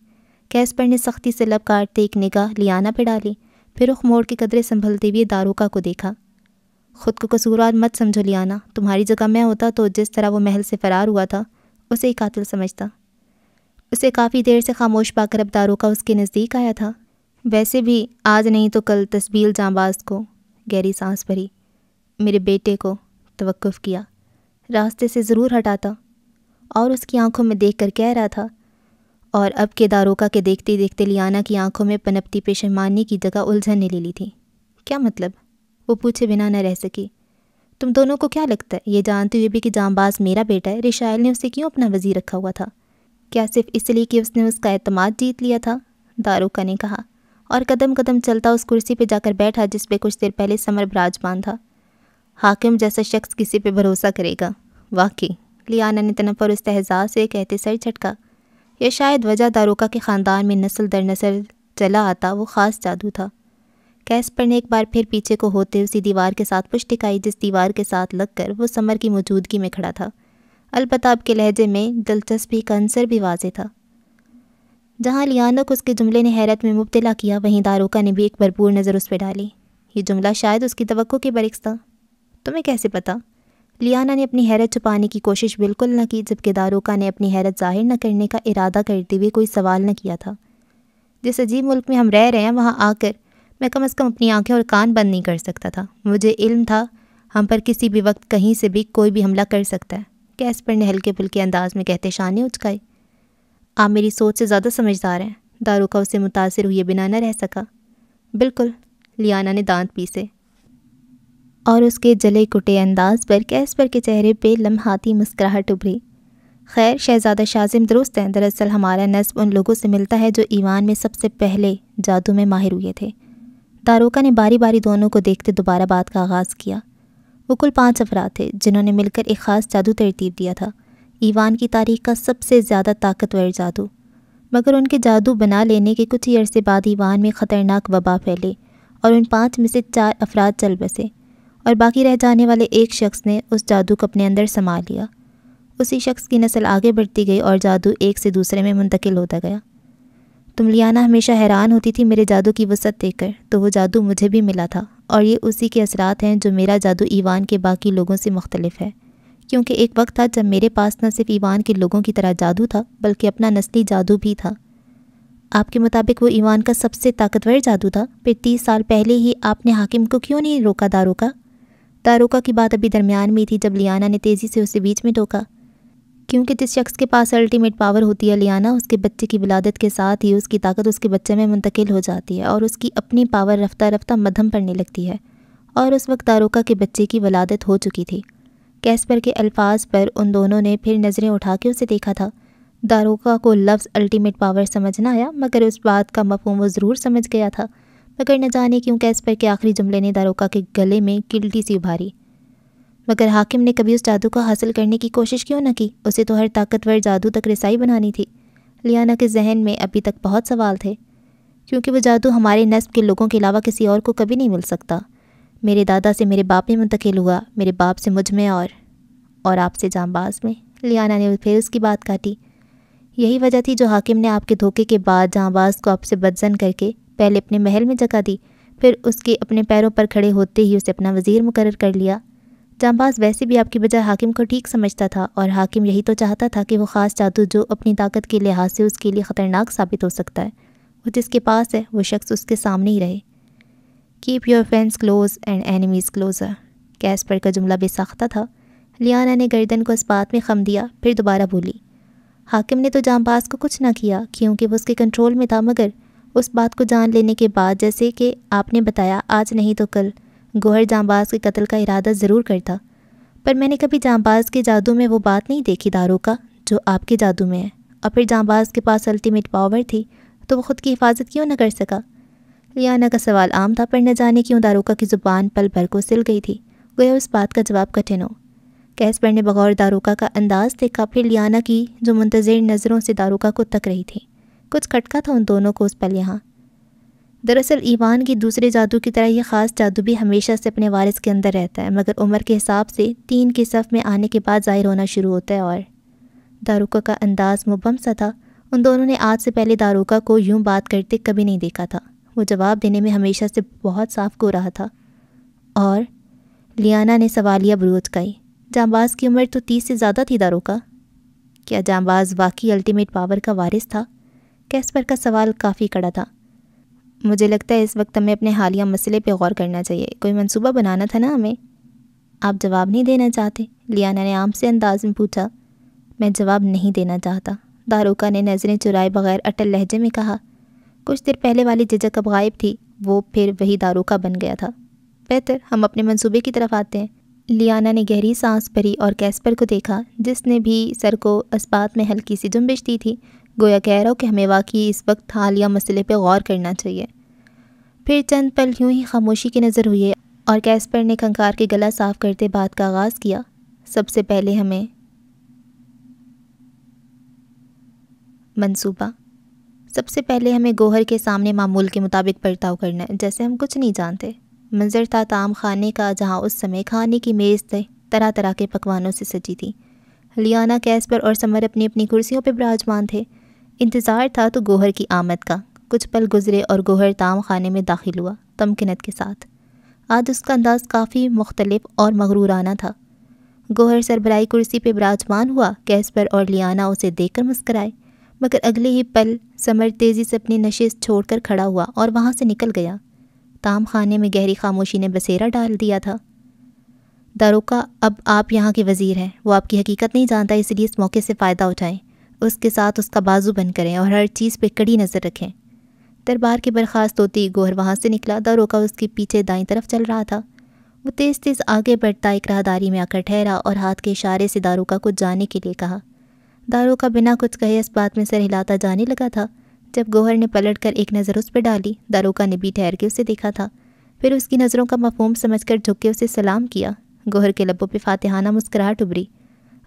کیسپر نے سختی سے لب کاٹتے ایک نگاہ لیانا پہ ڈالی، پھر رخ موڑ کے قدرے سنبھلتے ہوئے داروکا کو دیکھا۔ خود کو قصوروار مت سمجھو لیانا، تمہاری جگہ میں ہوتا تو جس طرح وہ محل سے فرار ہوا تھا اسے ہی قاتل سمجھتا۔ اسے کافی دیر سے خاموش پا کر اب داروکا اس کے نزدیک آیا تھا۔ ویسے بھی آج نہیں تو کل تسبیل جانباز کو، گہری سانس بھری، میرے بیٹے کو توقف کیا، راستے سے ضرور ہٹاتا، اور اس کی آنکھوں میں دیکھ کر کہہ رہا تھا، اور اب کے داروکا کے دیکھتے دیکھتے لیانا کی آنکھوں میں پنپتی پشیمانی کی جگہ الجھن نے لے لی تھی۔ کیا مطلب؟ وہ پوچھے بنا نہ رہ سکی۔ تم دونوں کو کیا لگتا ہے یہ جانتے ہوئے بھی کہ جانباز میرا بیٹا ہے، رشائل نے اسے کیوں اپنا وزیر رکھا ہوا تھا؟ کیا صرف اس لیے کہ اس نے اس کا اعتماد جیت لیا تھا؟ داروکا نے کہا، اور قدم قدم چلتا اس کرسی پہ جا کر بیٹھا جس پہ کچھ دیر پہلے سمر براجمان تھا۔ حاکم جیسا شخص کسی پہ بھروسہ کرے گا؟ واقعی، لیانا نے تنفر استہزاء سے کہتے سر جھٹکا۔ یہ شاید وجہ داروکا کے خاندان میں نسل در نسل چلا آتا وہ خاص جادو تھا۔ کیسپر نے ایک بار پھر پیچھے کو ہوتے اسی دیوار کے ساتھ پشت ٹکائی جس دیوار کے ساتھ لگ کر وہ سمر کی موجودگی میں کھڑا تھا، البتہ اب کے لہجے میں دلچسپی کا عنصر بھی واضح تھا۔ جہاں لیانا کو اس کے جملے نے حیرت میں مبتلا کیا، وہیں داروکا نے بھی ایک بھرپور نظر اس پہ ڈالی۔ یہ جملہ شاید اس کی توقع کے برعکس تھا۔ تمہیں کیسے پتا؟ لیانا نے اپنی حیرت چھپانے کی کوشش بالکل نہ کی، جبکہ داروکا نے اپنی حیرت ظاہر نہ کرنے کا ارادہ کرتے ہوئے کوئی سوال نہ کیا تھا۔ جس عجیب ملک میں ہم رہ رہے ہیں وہاں آ کر میں کم از کم اپنی آنکھیں اور کان بند نہیں کر سکتا تھا۔ مجھے علم تھا ہم پر کسی بھی وقت کہیں سے بھی کوئی بھی حملہ کر سکتا ہے۔ کیسپر نے ہلکے پھلکے انداز میں کہتے شانے اچکائے۔ آپ میری سوچ سے زیادہ سمجھدار ہیں۔ داروکا اسے متاثر ہوئے بنا نہ رہ سکا۔ بالکل، لیانا نے دانت پیسے، اور اس کے جلے کٹے انداز پر کیسپر کے چہرے پہ لمحاتی مسکراہٹ ابھری۔ خیر شہزادہ شازم درست ہیں، دراصل ہمارا نسب ان لوگوں سے ملتا ہے جو ایوان میں سب سے پہلے جادو میں ماہر ہوئے تھے۔ داروکا نے باری باری دونوں کو دیکھتے دوبارہ بات کا آغاز کیا۔ وہ کل 5 افراد تھے جنہوں نے مل کر ایک خاص جادو ترتیب دیا تھا۔ ایوان کی تاریخ کا سب سے زیادہ طاقتور جادو۔ مگر ان کے جادو بنا لینے کے کچھ ہی عرصے بعد ایوان میں خطرناک وبا پھیلے اور ان 5 میں سے 4 افراد چل بسے، اور باقی رہ جانے والے ایک شخص نے اس جادو کو اپنے اندر سما لیا۔ اسی شخص کی نسل آگے بڑھتی گئی اور جادو ایک سے دوسرے میں منتقل ہوتا گیا۔ تم لیانا ہمیشہ حیران ہوتی تھی میرے جادو کی وسعت دیکھ کر، تو وہ جادو مجھے بھی ملا تھا، اور یہ اسی کے اثرات ہیں جو میرا جادو ایوان کے باقی لوگوں سے مختلف ہے، کیونکہ ایک وقت تھا جب میرے پاس نہ صرف ایوان کے لوگوں کی طرح جادو تھا بلکہ اپنا نسلی جادو بھی تھا۔ آپ کے مطابق وہ ایوان کا سب سے طاقتور جادو تھا؟ پھر 30 سال پہلے ہی آپ نے حاکم کو کیوں نہیں روکا داروکا کی بات ابھی درمیان میں تھی جب لیانا نے تیزی سے اسے بیچ میں ٹوکا۔ کیونکہ جس شخص کے پاس الٹیمیٹ پاور ہوتی ہے لیانا، اس کے بچے کی ولادت کے ساتھ ہی اس کی طاقت اس کے بچے میں منتقل ہو جاتی ہے اور اس کی اپنی پاور رفتہ رفتہ مدھم پڑنے لگتی ہے، اور اس وقت داروکا کے بچے کی ولادت ہو چکی تھی۔ کیسپر کے الفاظ پر ان دونوں نے پھر نظریں اٹھا کے اسے دیکھا تھا۔ داروکا کو لفظ الٹیمیٹ پاور سمجھ نہ آیا، مگر اس بات کا مفہوم وہ ضرور سمجھ گیا تھا، مگر نہ جانے کیوں کیسپر کے آخری جملے نے داروکا کے گلے میں کلٹی سی ابھاری۔ مگر حاکم نے کبھی اس جادو کو حاصل کرنے کی کوشش کیوں نہ کی؟ اسے تو ہر طاقتور جادو تک رسائی بنانی تھی۔ لیانا کے ذہن میں ابھی تک بہت سوال تھے، کیونکہ وہ جادو ہمارے نسب کے لوگوں کے علاوہ کسی اور کو کبھی نہیں مل سکتا۔ میرے دادا سے میرے باپ میں منتقل ہوا، میرے باپ سے مجھ میں، اور آپ سے جانباز میں۔ لیانا نے پھر اس کی بات کاٹی۔ یہی وجہ تھی جو حاکم نے آپ کے دھوکے کے بعد جانباز کو آپ سے بدزن کر کے پہلے اپنے محل میں جگہ دی، پھر اس کے اپنے پیروں پر کھڑے ہوتے ہی اسے اپنا وزیر مقرر کر لیا۔ جانباز ویسے بھی آپ کی بجائے حاکم کو ٹھیک سمجھتا تھا، اور حاکم یہی تو چاہتا تھا کہ وہ خاص جادو جو اپنی طاقت کے لحاظ سے اس کے لیے خطرناک ثابت ہو سکتا ہے، وہ جس کے پاس ہے وہ شخص اس کے سامنے ہی رہے۔ Keep your friends close and enemies closer, Casper کا جملہ بے ساختہ تھا۔ لیانا نے گردن کو اس بات میں خم دیا، پھر دوبارہ بولی۔ حاکم نے تو جانباز کو کچھ نہ کیا کیونکہ وہ اس کے کنٹرول میں تھا، مگر اس بات کو جان لینے کے بعد جیسے کہ آپ نے بتایا آج نہیں تو کل گوہر جانباز کے قتل کا ارادہ ضرور کرتا، پر میں نے کبھی جانباز کے جادو میں وہ بات نہیں دیکھی داروکا جو آپ کے جادو میں ہے، اور پھر جانباز کے پاس الٹیمیٹ پاور تھی تو وہ خود کی حفاظت کیوں نہ کر سکا؟ لیانا کا سوال عام تھا، پر نہ جانے کیوں داروکا کی زبان پل بھر کو سل گئی تھی، گویا اس بات کا جواب کٹھن ہو۔ کیسپر نے بغور داروکا کا انداز دیکھا، پھر لیانا کی جو منتظر نظروں سے داروکا کو تک رہی تھی۔ کچھ کھٹکا تھا ان دونوں کو اس پل یہاں۔ دراصل ایوان کی دوسرے جادو کی طرح یہ خاص جادو بھی ہمیشہ سے اپنے وارث کے اندر رہتا ہے، مگر عمر کے حساب سے 3 کے صف میں آنے کے بعد ظاہر ہونا شروع ہوتا ہے، اور داروکا کا انداز مبہم سا تھا۔ ان دونوں نے آج سے پہلے داروکا کو یوں بات کرتے کبھی نہیں دیکھا تھا، وہ جواب دینے میں ہمیشہ سے بہت صاف گو رہا تھا۔ اور لیانا نے سوالیہ بروج اچکائی۔ جانباز کی عمر تو 30 سے زیادہ تھی داروکا، کیا جانباز واقعی الٹیمیٹ پاور کا وارث تھا؟ کیسپر کا سوال کافی کڑا تھا۔ مجھے لگتا ہے اس وقت ہمیں اپنے حالیہ مسئلے پہ غور کرنا چاہیے، کوئی منصوبہ بنانا تھا نا ہمیں۔ آپ جواب نہیں دینا چاہتے؟ لیانا نے عام سے انداز میں پوچھا۔ میں جواب نہیں دینا چاہتا، داروکا نے نظریں چرائے بغیر اٹل لہجے میں کہا۔ کچھ دیر پہلے والی جھجک اب غائب تھی، وہ پھر وہی داروکا بن گیا تھا۔ بہتر ہم اپنے منصوبے کی طرف آتے ہیں۔ لیانا نے گہری سانس بھری اور کیسپر کو دیکھا جس نے بھی سر کو اس بات میں ہلکی سی جنبش دی تھی، گویا کہہ رہا ہو کہ ہمیں واقعی اس وقت حالیہ مسئلے پہ غور کرنا چاہیے۔ پھر چند پل یوں ہی خاموشی کی نظر ہوئی اور کیسپر نے کھنکار کے گلا صاف کرتے بات کا آغاز کیا۔ سب سے پہلے ہمیں منصوبہ، سب سے پہلے ہمیں گوہر کے سامنے معمول کے مطابق برتاؤ کرنا ہے جیسے ہم کچھ نہیں جانتے۔ منظر تھا طعام خانے کا جہاں اس سمے کھانے کی میز طرح طرح کے پکوانوں سے سجی تھی۔ لیانا، کیسپر اور سمر اپنی اپنی کرسیوں پہ براجمان تھے۔ انتظار تھا تو گوہر کی آمد کا۔ کچھ پل گزرے اور گوہر طعام خانے میں داخل ہوا تمکنت کے ساتھ۔ آج اس کا انداز کافی مختلف اور مغرورانہ تھا۔ گوہر سربراہی کرسی پہ براجمان ہوا، کیسپر اور لیانا اسے دیکھ کر مسکرائے، مگر اگلے ہی پل سمر تیزی سے اپنی نشست چھوڑ کر کھڑا ہوا اور وہاں سے نکل گیا۔ طعام خانے میں گہری خاموشی نے بسیرا ڈال دیا تھا۔ داروکا، اب آپ یہاں کے وزیر ہیں، وہ آپ کی حقیقت نہیں جانتا، اس لیے اس موقع سے فائدہ اٹھائیں، اس کے ساتھ اس کا بازو بند کریں اور ہر چیز پہ کڑی نظر رکھیں۔ دربار کے برخاست ہوتی گوہر وہاں سے نکلا۔ داروکا اس کے پیچھے دائیں طرف چل رہا تھا۔ وہ تیز تیز آگے بڑھتا ایک راہداری میں آ کر ٹھہرا اور ہاتھ کے اشارے سے داروکا کو جانے کے لیے کہا۔ داروکا بنا کچھ کہے اس بات میں سر ہلاتا جانے لگا تھا۔ جب گوہر نے پلٹ کر ایک نظر اس پہ ڈالی، داروکا نے بھی ٹھہر کے اسے دیکھا تھا، پھر اس کی نظروں کا مفہوم سمجھ کر جھک کے اسے سلام کیا۔ گوہر کے لبوں پہ فاتحانہ مسکراہٹ ابھری۔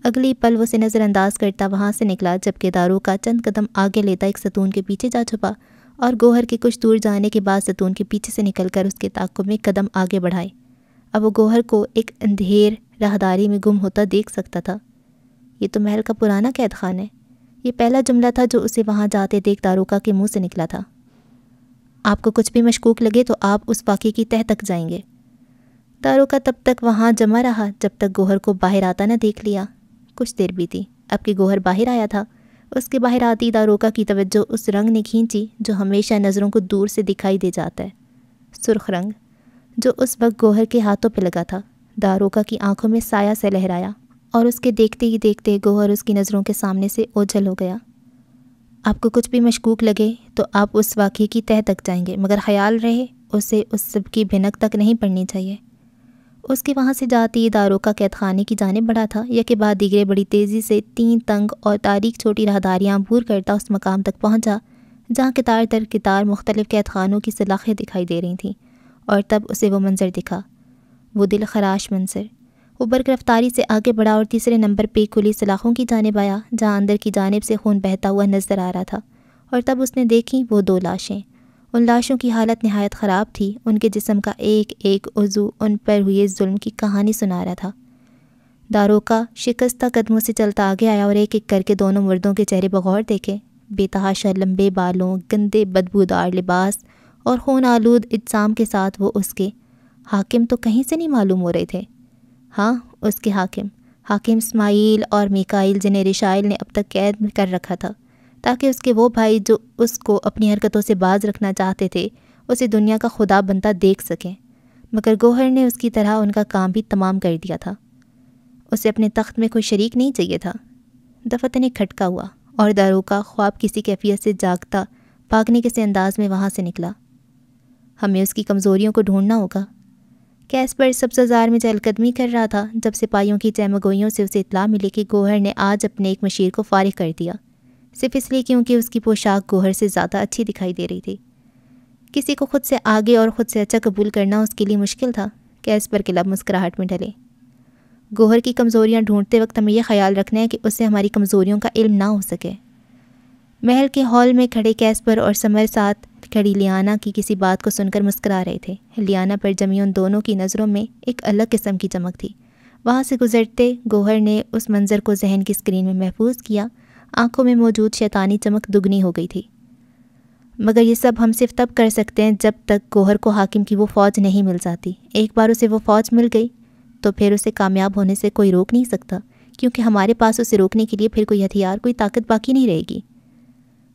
اگلی پل وہ اسے نظر انداز کرتا وہاں سے نکلا، جبکہ داروکا چند قدم آگے لیتا ایک ستون کے پیچھے جا چھپا اور گوہر کے کچھ دور جانے کے بعد ستون کے پیچھے سے نکل کر اس کے تعاقب میں قدم آگے بڑھائے۔ اب وہ گوہر کو ایک اندھیر راہداری میں گم ہوتا دیکھ سکتا تھا۔ یہ تو محل کا پرانا قید خانہ ہے، یہ پہلا جملہ تھا جو اسے وہاں جاتے دیکھ داروکا کے منہ سے نکلا تھا۔ آپ کو کچھ بھی مشکوک لگے تو آپ اس واقعے کی تہہ تک جائیں گے۔ داروکا تب تک وہاں جمع رہا جب تک گوہر کو باہر آتا نہ دیکھ لیا۔ کچھ دیر بیتی، اب کہ گوہر باہر آیا تھا، اس کے باہر آتی داروکا کی توجہ اس رنگ نے کھینچی جو ہمیشہ نظروں کو دور سے دکھائی دے جاتا ہے، سرخ رنگ، جو اس وقت گوہر کے ہاتھوں پہ لگا تھا۔ داروکا کی آنکھوں میں سایہ سے لہرایا اور اس کے دیکھتے ہی دیکھتے گوہر اس کی نظروں کے سامنے سے اوجھل ہو گیا۔ آپ کو کچھ بھی مشکوک لگے تو آپ اس واقعے کی تہہ تک جائیں گے، مگر خیال رہے اسے اس سب کی بھنک تک نہیں پڑنی چاہیے۔ اس کے وہاں سے جاتی داروکا قید خانے کی جانب بڑھا تھا، یکے بعد دیگرے بڑی تیزی سے 3 تنگ اور تاریک چھوٹی راہداریاں عبور کرتا اس مقام تک پہنچا جہاں قطار در قطار مختلف قید خانوں کی سلاخیں دکھائی دے رہی تھیں، اور تب اسے وہ منظر دکھا، وہ دل خراش منظر۔ وہ برق رفتاری سے آگے بڑھا اور تیسرے نمبر پہ کھلی سلاخوں کی جانب آیا جہاں اندر کی جانب سے خون بہتا ہوا نظر آ رہا تھا، اور تب اس نے دیکھی وہ 2 لاشیں۔ ان لاشوں کی حالت نہایت خراب تھی، ان کے جسم کا ایک ایک عضو ان پر ہوئے ظلم کی کہانی سنا رہا تھا۔ داروکا شکستہ قدموں سے چلتا آگے آیا اور ایک ایک کر کے دونوں مردوں کے چہرے بغور دیکھے۔ بے تحاشا لمبے بالوں، گندے بدبودار لباس اور خون آلود اجسام کے ساتھ وہ اس کے حاکم تو کہیں سے نہیں معلوم ہو رہے تھے۔ ہاں، اس کے حاکم اسماعیل اور میکائیل، جنہیں رشائل نے اب تک قید میں کر رکھا تھا تاکہ اس کے وہ بھائی جو اس کو اپنی حرکتوں سے باز رکھنا چاہتے تھے اسے دنیا کا خدا بنتا دیکھ سکیں، مگر گوہر نے اس کی طرح ان کا کام بھی تمام کر دیا تھا۔ اسے اپنے تخت میں کوئی شریک نہیں چاہیے تھا۔ دفتن ایک کھٹکا ہوا اور داروکا خواب کسی کیفیت سے جاگتا بھاگنے کے سے انداز میں وہاں سے نکلا۔ ہمیں اس کی کمزوریوں کو ڈھونڈنا ہوگا۔ کیسپر سبززار میں چہل قدمی کر رہا تھا جب سپاہیوں کی چہمگوئیوں سے اسے اطلاع ملی کہ گوہر نے آج اپنے ایک مشیر کو فارغ کر دیا، صرف اس لیے کیونکہ اس کی پوشاک گوہر سے زیادہ اچھی دکھائی دے رہی تھی۔ کسی کو خود سے آگے اور خود سے اچھا قبول کرنا اس کے لیے مشکل تھا۔ کیسپر کے لب مسکراہٹ میں ڈھلے۔ گوہر کی کمزوریاں ڈھونڈتے وقت ہمیں یہ خیال رکھنا ہے کہ اسے ہماری کمزوریوں کا علم نہ ہو سکے۔ محل کے ہال میں کھڑے کیسپر اور سمر ساتھ کھڑی لیانا کی کسی بات کو سن کر مسکرا رہے تھے۔ لیانا پر جمی ان دونوں کی نظروں میں ایک الگ قسم کی چمک تھی۔ وہاں سے گزرتے گوہر نے اس منظر کو ذہن کی اسکرین میں محفوظ کیا، آنکھوں میں موجود شیطانی چمک دگنی ہو گئی تھی۔ مگر یہ سب ہم صرف تب کر سکتے ہیں جب تک گوہر کو حاکم کی وہ فوج نہیں مل جاتی۔ ایک بار اسے وہ فوج مل گئی تو پھر اسے کامیاب ہونے سے کوئی روک نہیں سکتا، کیونکہ ہمارے پاس اسے روکنے کے لیے پھر کوئی ہتھیار، کوئی طاقت باقی نہیں رہے گی۔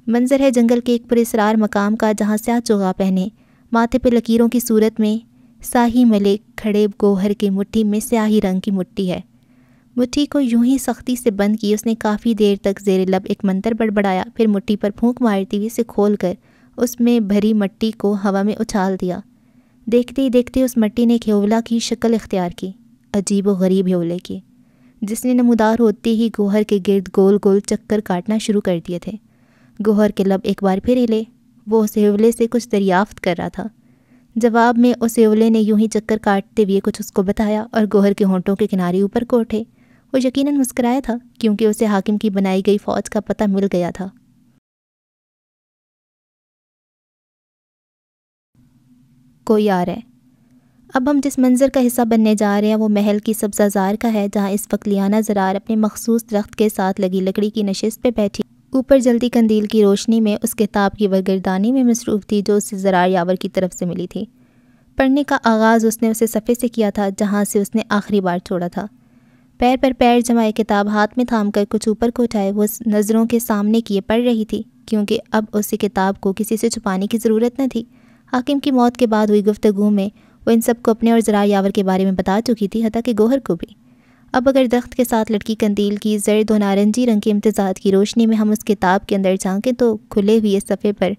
منظر ہے جنگل کے ایک پراسرار مقام کا جہاں سیاہ چوغا پہنے، ماتھے پہ لکیروں کی صورت میں ساہی ملے کھڑے گوہر کی مٹھی میں سیاہی رنگ کی مٹی ہے۔ مٹھی کو یوں ہی سختی سے بند کی اس نے کافی دیر تک زیر لب ایک منتر بڑبڑایا، پھر مٹھی پر پھونک مارتی ہوئی اسے کھول کر اس میں بھری مٹی کو ہوا میں اچھال دیا۔ دیکھتے ہی دیکھتے اس مٹی نے ایک ہیولا کی شکل اختیار کی، عجیب و غریب ہیولے کی، جس نے نمودار ہوتے ہی گوہر کے گرد گول گول چکر کاٹنا شروع کر دیے تھے۔ گوہر کے لب ایک بار پھر ہلے، وہ اس ہیولے سے کچھ دریافت کر رہا تھا۔ جواب میں اس ہیولے نے یوں ہی چکر کاٹتے ہوئے کچھ اس کو بتایا اور گوہر کے ہونٹوں کے کنارے اوپر کو اٹھے۔ وہ یقیناً مسکرایا تھا کیونکہ اسے حاکم کی بنائی گئی فوج کا پتہ مل گیا تھا۔ کوئی آ رہا ہے۔ اب ہم جس منظر کا حصہ بننے جا رہے ہیں وہ محل کی سبززار کا ہے، جہاں اس وقت لیانا زرار اپنے مخصوص درخت کے ساتھ لگی لکڑی کی نشست پہ بیٹھی اوپر جلتی قندیل کی روشنی میں اس کتاب کی ورگردانی میں مصروف تھی جو اسے زرار یاور کی طرف سے ملی تھی۔ پڑھنے کا آغاز اس نے اسے صفحے سے کیا تھا جہاں سے اس نے آخری بار چھوڑا تھا۔ پیر پر پیر جمائے کتاب ہاتھ میں تھام کر کچھ اوپر کو اٹھائے وہ نظروں کے سامنے کیے پڑھ رہی تھی، کیونکہ اب اسی کتاب کو کسی سے چھپانے کی ضرورت نہ تھی۔ حاکم کی موت کے بعد ہوئی گفتگو میں وہ ان سب کو اپنے اور زرار یاور کے بارے میں بتا چکی تھی، حتیٰ کہ گوہر کو بھی۔ اب اگر درخت کے ساتھ لٹکی قندیل کی زرد و نارنجی رنگ کے امتزاج کی روشنی میں ہم اس کتاب کے اندر جھانکیں تو کھلے ہوئے صفحے پر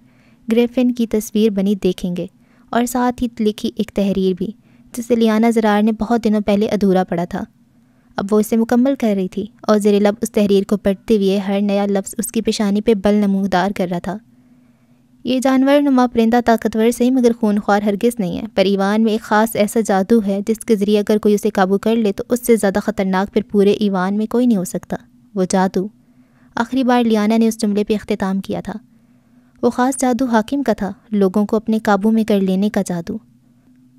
گریفن کی تصویر بنی دیکھیں گے، اور ساتھ ہی لکھی ایک تحریر بھی جسے لیانا زرار نے بہت دنوں پہلے ادھورا پڑھا تھا۔ اب وہ اسے مکمل کر رہی تھی اور زیر لب اس تحریر کو پڑھتے ہوئے ہر نیا لفظ اس کی پیشانی پہ بل نمودار کر رہا تھا۔ یہ جانور نما پرندہ طاقتور صحیح مگر خونخوار ہرگز نہیں ہے، پر ایوان میں ایک خاص ایسا جادو ہے جس کے ذریعے اگر کوئی اسے قابو کر لے تو اس سے زیادہ خطرناک پھر پورے ایوان میں کوئی نہیں ہو سکتا۔ وہ جادو۔ آخری بار لیانا نے اس جملے پہ اختتام کیا تھا۔ وہ خاص جادو حاکم کا تھا، لوگوں کو اپنے قابو میں کر لینے کا جادو۔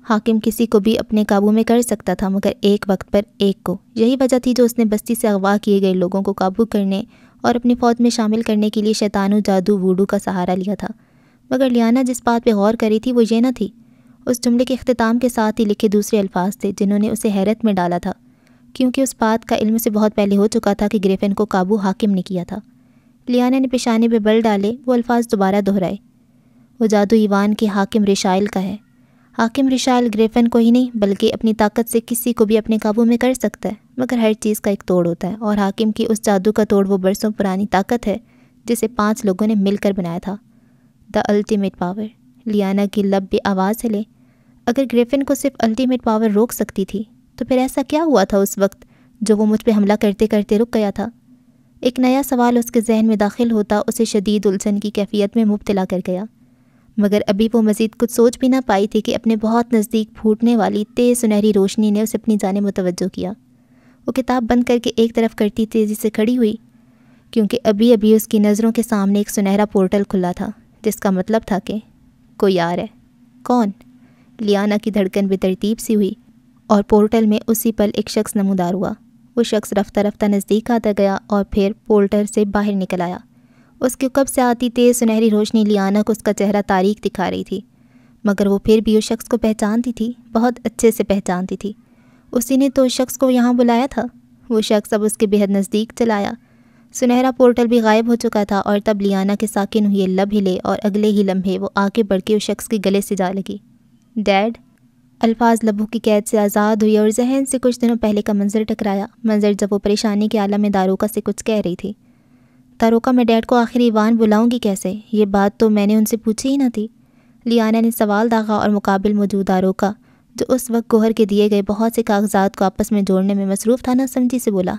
حاکم کسی کو بھی اپنے قابو میں کر سکتا تھا مگر ایک وقت پر ایک کو۔ یہی وجہ تھی جو اس نے بستی سے اغوا کیے گئے لوگوں کو قابو کرنے اور اپنی فوج میں شامل کرنے کے لیے شیطان و جادو ووڈو کا سہارا لیا تھا۔ مگر لیانا جس بات پہ غور کری تھی وہ یہ نہ تھی، اس جملے کے اختتام کے ساتھ ہی لکھے دوسرے الفاظ تھے جنہوں نے اسے حیرت میں ڈالا تھا، کیونکہ اس بات کا علم سے بہت پہلے ہو چکا تھا کہ گریفن کو قابو حاکم نے کیا تھا۔ لیانا نے پیشانے پہ بل ڈالے، وہ الفاظ دوبارہ دہرائے۔ وہ جادو ایوان کے حاکم رشائل کا ہے۔ حاکم رشائل گریفن کو ہی نہیں بلکہ اپنی طاقت سے کسی کو بھی اپنے قابو میں کر سکتا ہے، مگر ہر چیز کا ایک توڑ ہوتا ہے، اور حاکم کی اس جادو کا توڑ وہ برسوں پرانی طاقت ہے جسے 5 لوگوں نے مل کر بنایا تھا۔ The ultimate power. لیانا کی لب بے آواز ہلے۔ اگر گریفن کو صرف الٹیمیٹ پاور روک سکتی تھی تو پھر ایسا کیا ہوا تھا اس وقت جو وہ مجھ پہ حملہ کرتے کرتے رک گیا تھا؟ ایک نیا سوال اس کے ذہن میں داخل ہوتا اسے شدید الجھن کی کیفیت میں مبتلا کر گیا، مگر ابھی وہ مزید کچھ سوچ بھی نہ پائی تھی کہ اپنے بہت نزدیک پھوٹنے والی تیز سنہری روشنی نے اسے اپنی جانب متوجہ کیا۔ وہ کتاب بند کر کے ایک طرف کرتی تیزی سے کھڑی ہوئی، کیونکہ ابھی ابھی اس کی نظروں کے سامنے ایک سنہرا پورٹل کھلا تھا، جس کا مطلب تھا کہ کوئی آ رہا ہے۔ کون؟ لیانا کی دھڑکن بے ترتیب سی ہوئی، اور پورٹل میں اسی پل ایک شخص نمودار ہوا۔ وہ شخص رفتہ رفتہ نزدیک آتا گیا اور پھر پورٹل سے باہر نکل آیا۔ اس کے قب سے آتی تیز سنہری روشنی لیانا کو اس کا چہرہ تاریک دکھا رہی تھی، مگر وہ پھر بھی اس شخص کو پہچانتی تھی، بہت اچھے سے پہچانتی تھی۔ اسی نے تو اس شخص کو یہاں بلایا تھا۔ وہ شخص اب اس کے بے حد نزدیک چلا آیا۔ سنہرا پورٹل بھی غائب ہو چکا تھا، اور تب لیانا کے ساکن ہوئے لب ہلے اور اگلے ہی لمحے وہ آگے بڑھ کے اس شخص کے گلے سے جا لگی۔ ڈیڈ۔ الفاظ لبوں کی قید سے آزاد ہوئی اور ذہن سے کچھ دنوں پہلے کا منظر ٹکرایا، منظر جب وہ پریشانی کے عالم میں داروکا سے کچھ کہہ رہی تھی۔ داروکا، میں ڈیڈ کو آخر ایوان بلاؤں گی کیسے؟ یہ بات تو میں نے ان سے پوچھی ہی نہ تھی۔ لیانا نے سوال داغا اور مقابل موجود داروکا، جو اس وقت گوہر کے دیے گئے بہت سے کاغذات کو آپس میں جوڑنے میں مصروف تھا، نہ سمجھی سے بولا۔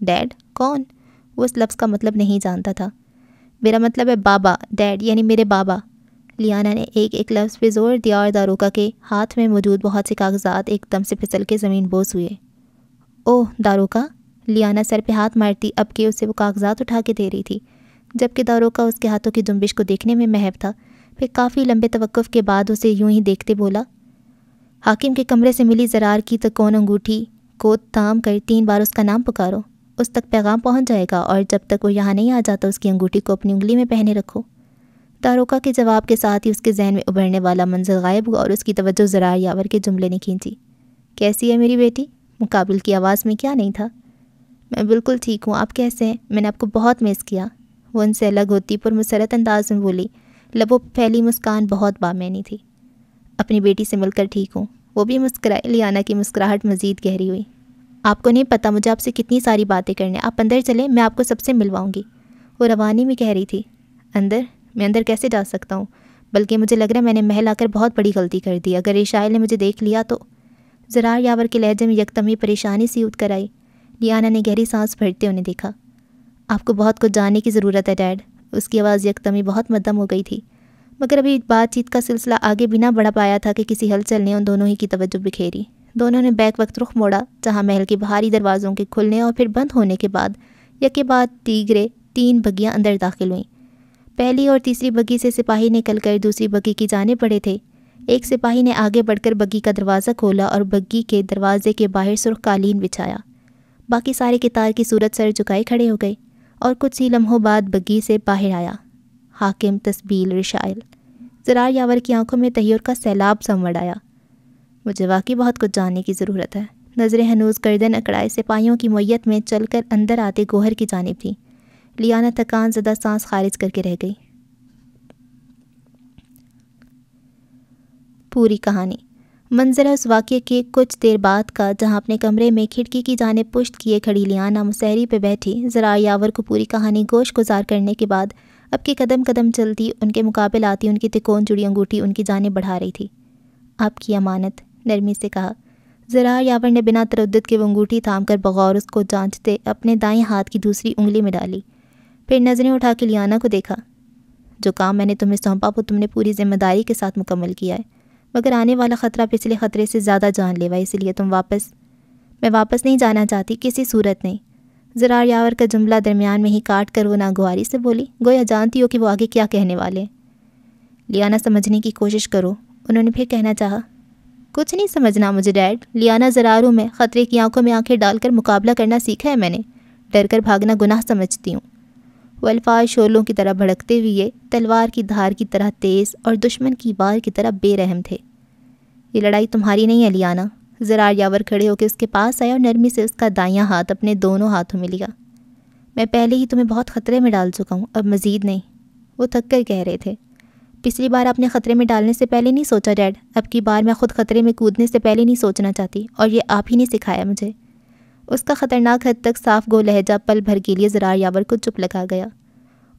ڈیڈ؟ کون؟ وہ اس لفظ کا مطلب نہیں جانتا تھا۔ میرا مطلب ہے بابا، ڈیڈ یعنی میرے بابا۔ لیانا نے ایک ایک لفظ پہ زور دیا اور داروکا کے ہاتھ میں موجود بہت سے کاغذات ایک دم سے پھسل کے زمین بوس ہوئے۔ اوہ داروکا! لیانا سر پہ ہاتھ مارتی اب کہ اسے وہ کاغذات اٹھا کے دے رہی تھی، جبکہ داروکا اس کے ہاتھوں کی جنبش کو دیکھنے میں محو تھا۔ پھر کافی لمبے توقف کے بعد اسے یوں ہی دیکھتے بولا، حاکم کے کمرے سے ملی زرار کی تکون انگوٹھی کو تھام کر 3 بار اس کا نام پکارو، اس تک پیغام پہنچ جائے گا، اور جب تک وہ یہاں نہیں آ جاتا اس کی انگوٹھی کو اپنی انگلی میں پہنے رکھو۔ داروکا کے جواب کے ساتھ ہی اس کے ذہن میں ابھرنے والا منظر غائب ہوا اور اس کی توجہ زرار یاور کے جملے نے کھینچی۔ کیسی ہے میری بیٹی؟ مقابل کی آواز میں کیا نہیں تھا؟ میں بالکل ٹھیک ہوں، آپ کیسے ہیں؟ میں نے آپ کو بہت مس کیا۔ وہ ان سے الگ ہوتی پر مسرت انداز میں بولی، لبوں پہ پھیلی مسکان بہت بامعنی تھی۔ اپنی بیٹی سے مل کر ٹھیک ہوں، وہ بھی مسکرائے۔ لیانا کی مسکراہٹ مزید گہری ہوئی۔ آپ کو نہیں پتہ مجھے آپ سے کتنی ساری باتیں کرنے، آپ اندر چلیں، میں آپ کو سب سے ملواؤں گی۔ وہ روانی میں کہہ رہی تھی۔ اندر؟ میں اندر کیسے جا سکتا ہوں؟ بلکہ مجھے لگ رہا ہے میں نے محل آ کر بہت بڑی غلطی کر دی، اگر رشائل نے مجھے دیکھ لیا تو۔ زرار یاور کے لہجے میں یکدم ہی پریشانی سی اٹھ کر آئی۔ لیانا نے گہری سانس بھرتے انہیں دیکھا۔ آپ کو بہت کچھ جاننے کی ضرورت ہے ڈیڈ۔ اس کی آواز یکدم ہی بہت مدھم ہو گئی تھی، مگر ابھی بات چیت کا سلسلہ آگے بھی نہ بڑھا پایا تھا کہ کسی ہلچل نے ان دونوں ہی کی توجہ بکھیری۔ دونوں نے بیک وقت رخ موڑا جہاں محل کے باہری دروازوں کے کھلنے اور پھر بند ہونے کے بعد یکے بعد دیگرے 3 بگیاں اندر داخل ہوئیں۔ پہلی اور تیسری بگی سے سپاہی نکل کر دوسری بگی کی جانب بڑھے تھے۔ ایک سپاہی نے آگے بڑھ کر بگی کا دروازہ کھولا اور بگی کے دروازے کے باہر سرخ قالین بچھایا۔ باقی سارے قطار کی صورت سر جھکائے کھڑے ہو گئے، اور کچھ ہی لمحوں بعد بگی سے باہر آیا حاکم تسبیل رشائل۔ زرار یاور کی آنکھوں میں تحیر کا سیلاب سمڑ آیا۔ مجھے واقعی بہت کچھ جاننے کی ضرورت ہے۔ نظریں ہنوز گردن اکڑائے سپاہیوں کی معیت میں چل کر اندر آتے گوہر کی جانب تھیں۔ لیانا تھکان زدہ سانس خارج کر کے رہ گئی۔ پوری کہانی۔ منظر اس واقعے کے کچھ دیر بعد کا جہاں اپنے کمرے میں کھڑکی کی جانب پشت کیے کھڑی لیانا مسہری پہ بیٹھی زرار یاور کو پوری کہانی گوش گزار کرنے کے بعد اب کے قدم قدم چلتی ان کے مقابل آتی ان کی تکون جڑی انگوٹھی ان کی جانب بڑھا رہی تھی۔ آپ کی امانت، نرمی سے کہا۔ زرار یاور نے بنا تردد کے وہ انگوٹھی تھام کر بغور اس کو جانچتے اپنے دائیں ہاتھ کی دوسری انگلی میں ڈالی، پھر نظریں اٹھا کے لیانا کو دیکھا۔ جو کام میں نے تمہیں سونپا وہ تم نے پوری ذمہ داری کے ساتھ مکمل کیا ہے، مگر آنے والا خطرہ پچھلے خطرے سے زیادہ جان لیوا، اسی لیے میں واپس نہیں جانا چاہتی، کسی صورت نہیں۔ زرار یاور کا جملہ درمیان میں ہی کاٹ کر وہ ناگواری سے بولی، گویا جانتی ہو کہ وہ آگے کیا کہنے والے ہیں۔ لیانا سمجھنے کی کوشش کرو، انہوں نے پھر کہنا چاہا۔ کچھ نہیں سمجھنا مجھے ڈیڈ، لیانا زرار ہوں میں، خطرے کی آنکھوں میں آنکھیں ڈال کر مقابلہ کرنا سیکھا ہے میں نے، ڈر کر بھاگنا گناہ سمجھتی ہوں۔ وہ الفاظ شعلوں کی طرح بھڑکتے ہوئے تلوار کی دھار کی طرح تیز اور دشمن کی وار کی طرح بے رحم تھے۔ یہ لڑائی تمہاری نہیں ہے لیانا۔ زرار یاور کھڑے ہو کے اس کے پاس آیا اور نرمی سے اس کا دایاں ہاتھ اپنے دونوں ہاتھوں میں لیا۔ میں پہلے ہی تمہیں بہت خطرے میں ڈال چکا ہوں، اب مزید نہیں، وہ تھک کر کہہ رہے تھے۔ پچھلی بار آپ نے خطرے میں ڈالنے سے پہلے نہیں سوچا ڈیڈ، اب کی بار میں خود خطرے میں کودنے سے پہلے نہیں سوچنا چاہتی، اور یہ آپ ہی نے سکھایا مجھے۔ اس کا خطرناک حد تک صاف گو لہجہ پل بھر کے لیے زرار یاور کو چپ لگا گیا۔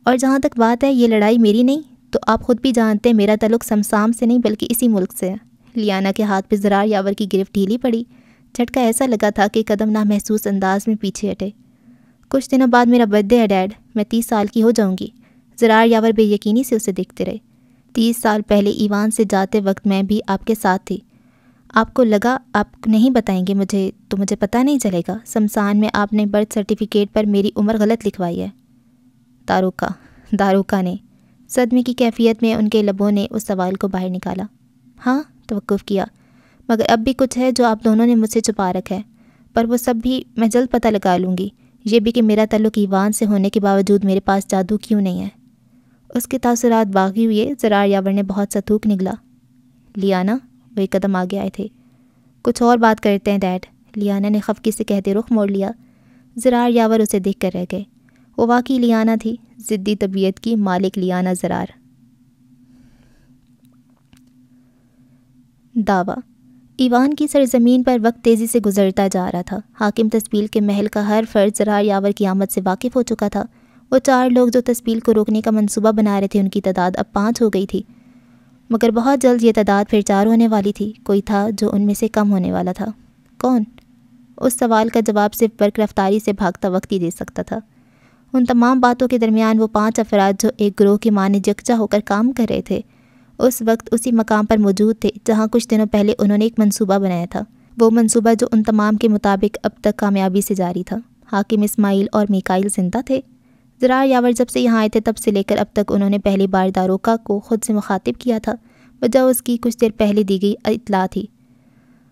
اور جہاں تک بات ہے یہ لڑائی میری نہیں، تو آپ خود بھی جانتے ہیں میرا تعلق سمسام سے نہیں بلکہ اسی ملک سے ہے۔ لیانا کے ہاتھ پہ زرار یاور کی گرفت ڈھیلی پڑی، جھٹکا ایسا لگا تھا کہ قدم نامحسوس انداز میں پیچھے ہٹے۔ کچھ دنوں بعد میرا برتھ ڈے ہے ڈیڈ، میں 30 سال کی ہو جاؤں گی۔ زرار یاور بے یقینی سے اسے دیکھتے رہے۔ 30 سال پہلے ایوان سے جاتے وقت میں بھی آپ کے ساتھ تھی، آپ کو لگا آپ نہیں بتائیں گے مجھے تو مجھے پتہ نہیں چلے گا، سمسان میں آپ نے برتھ سرٹیفکیٹ پر میری عمر غلط لکھوائی ہے۔ داروکا نے صدمے کی کیفیت میں ان کے لبوں نے اس سوال کو باہر نکالا۔ ہاں، توقف کیا، مگر اب بھی کچھ ہے جو آپ دونوں نے مجھ سے چھپا رکھا ہے، پر وہ سب بھی میں جلد پتہ لگا لوں گی، یہ بھی کہ میرا تعلق ایوان سے ہونے کے باوجود میرے پاس جادو کیوں نہیں ہے۔ اس کے تاثرات باغی ہوئے، زرار یاور نے بہت سا تھوک نگلا۔ لیانا، وہ ایک قدم آگے آئے تھے۔ کچھ اور بات کرتے ہیں ڈیڈ، لیانا نے خفگی سے کہتے رخ موڑ لیا۔ زرار یاور اسے دیکھ کر رہ گئے۔ وہ واقعی لیانا تھی، ضدی طبیعت کی مالک لیانا زرار۔ دعویٰ۔ ایوان کی سرزمین پر وقت تیزی سے گزرتا جا رہا تھا۔ حاکم تسبیل کے محل کا ہر فرد زرار یاور کی آمد سے واقف ہو چکا تھا۔ وہ 4 لوگ جو تسبیل کو روکنے کا منصوبہ بنا رہے تھے، ان کی تعداد اب 5 ہو گئی تھی، مگر بہت جلد یہ تعداد پھر 4 ہونے والی تھی۔ کوئی تھا جو ان میں سے کم ہونے والا تھا۔ کون؟ اس سوال کا جواب صرف برق رفتاری سے بھاگتا وقت ہی دے سکتا تھا۔ ان تمام باتوں کے درمیان وہ 5 افراد جو ایک گروہ کی مانند یکجا ہو کر کام کر رہے تھے، اس وقت اسی مقام پر موجود تھے جہاں کچھ دنوں پہلے انہوں نے ایک منصوبہ بنایا تھا، وہ منصوبہ جو ان تمام کے مطابق اب تک کامیابی سے جاری تھا۔ حاکم اسماعیل اور میکائل زندہ تھے۔ زرار یاور جب سے یہاں آئے تھے تب سے لے کر اب تک انہوں نے پہلی بار داروکا کو خود سے مخاطب کیا تھا، وجہ اس کی کچھ دیر پہلے دی گئی اطلاع تھی۔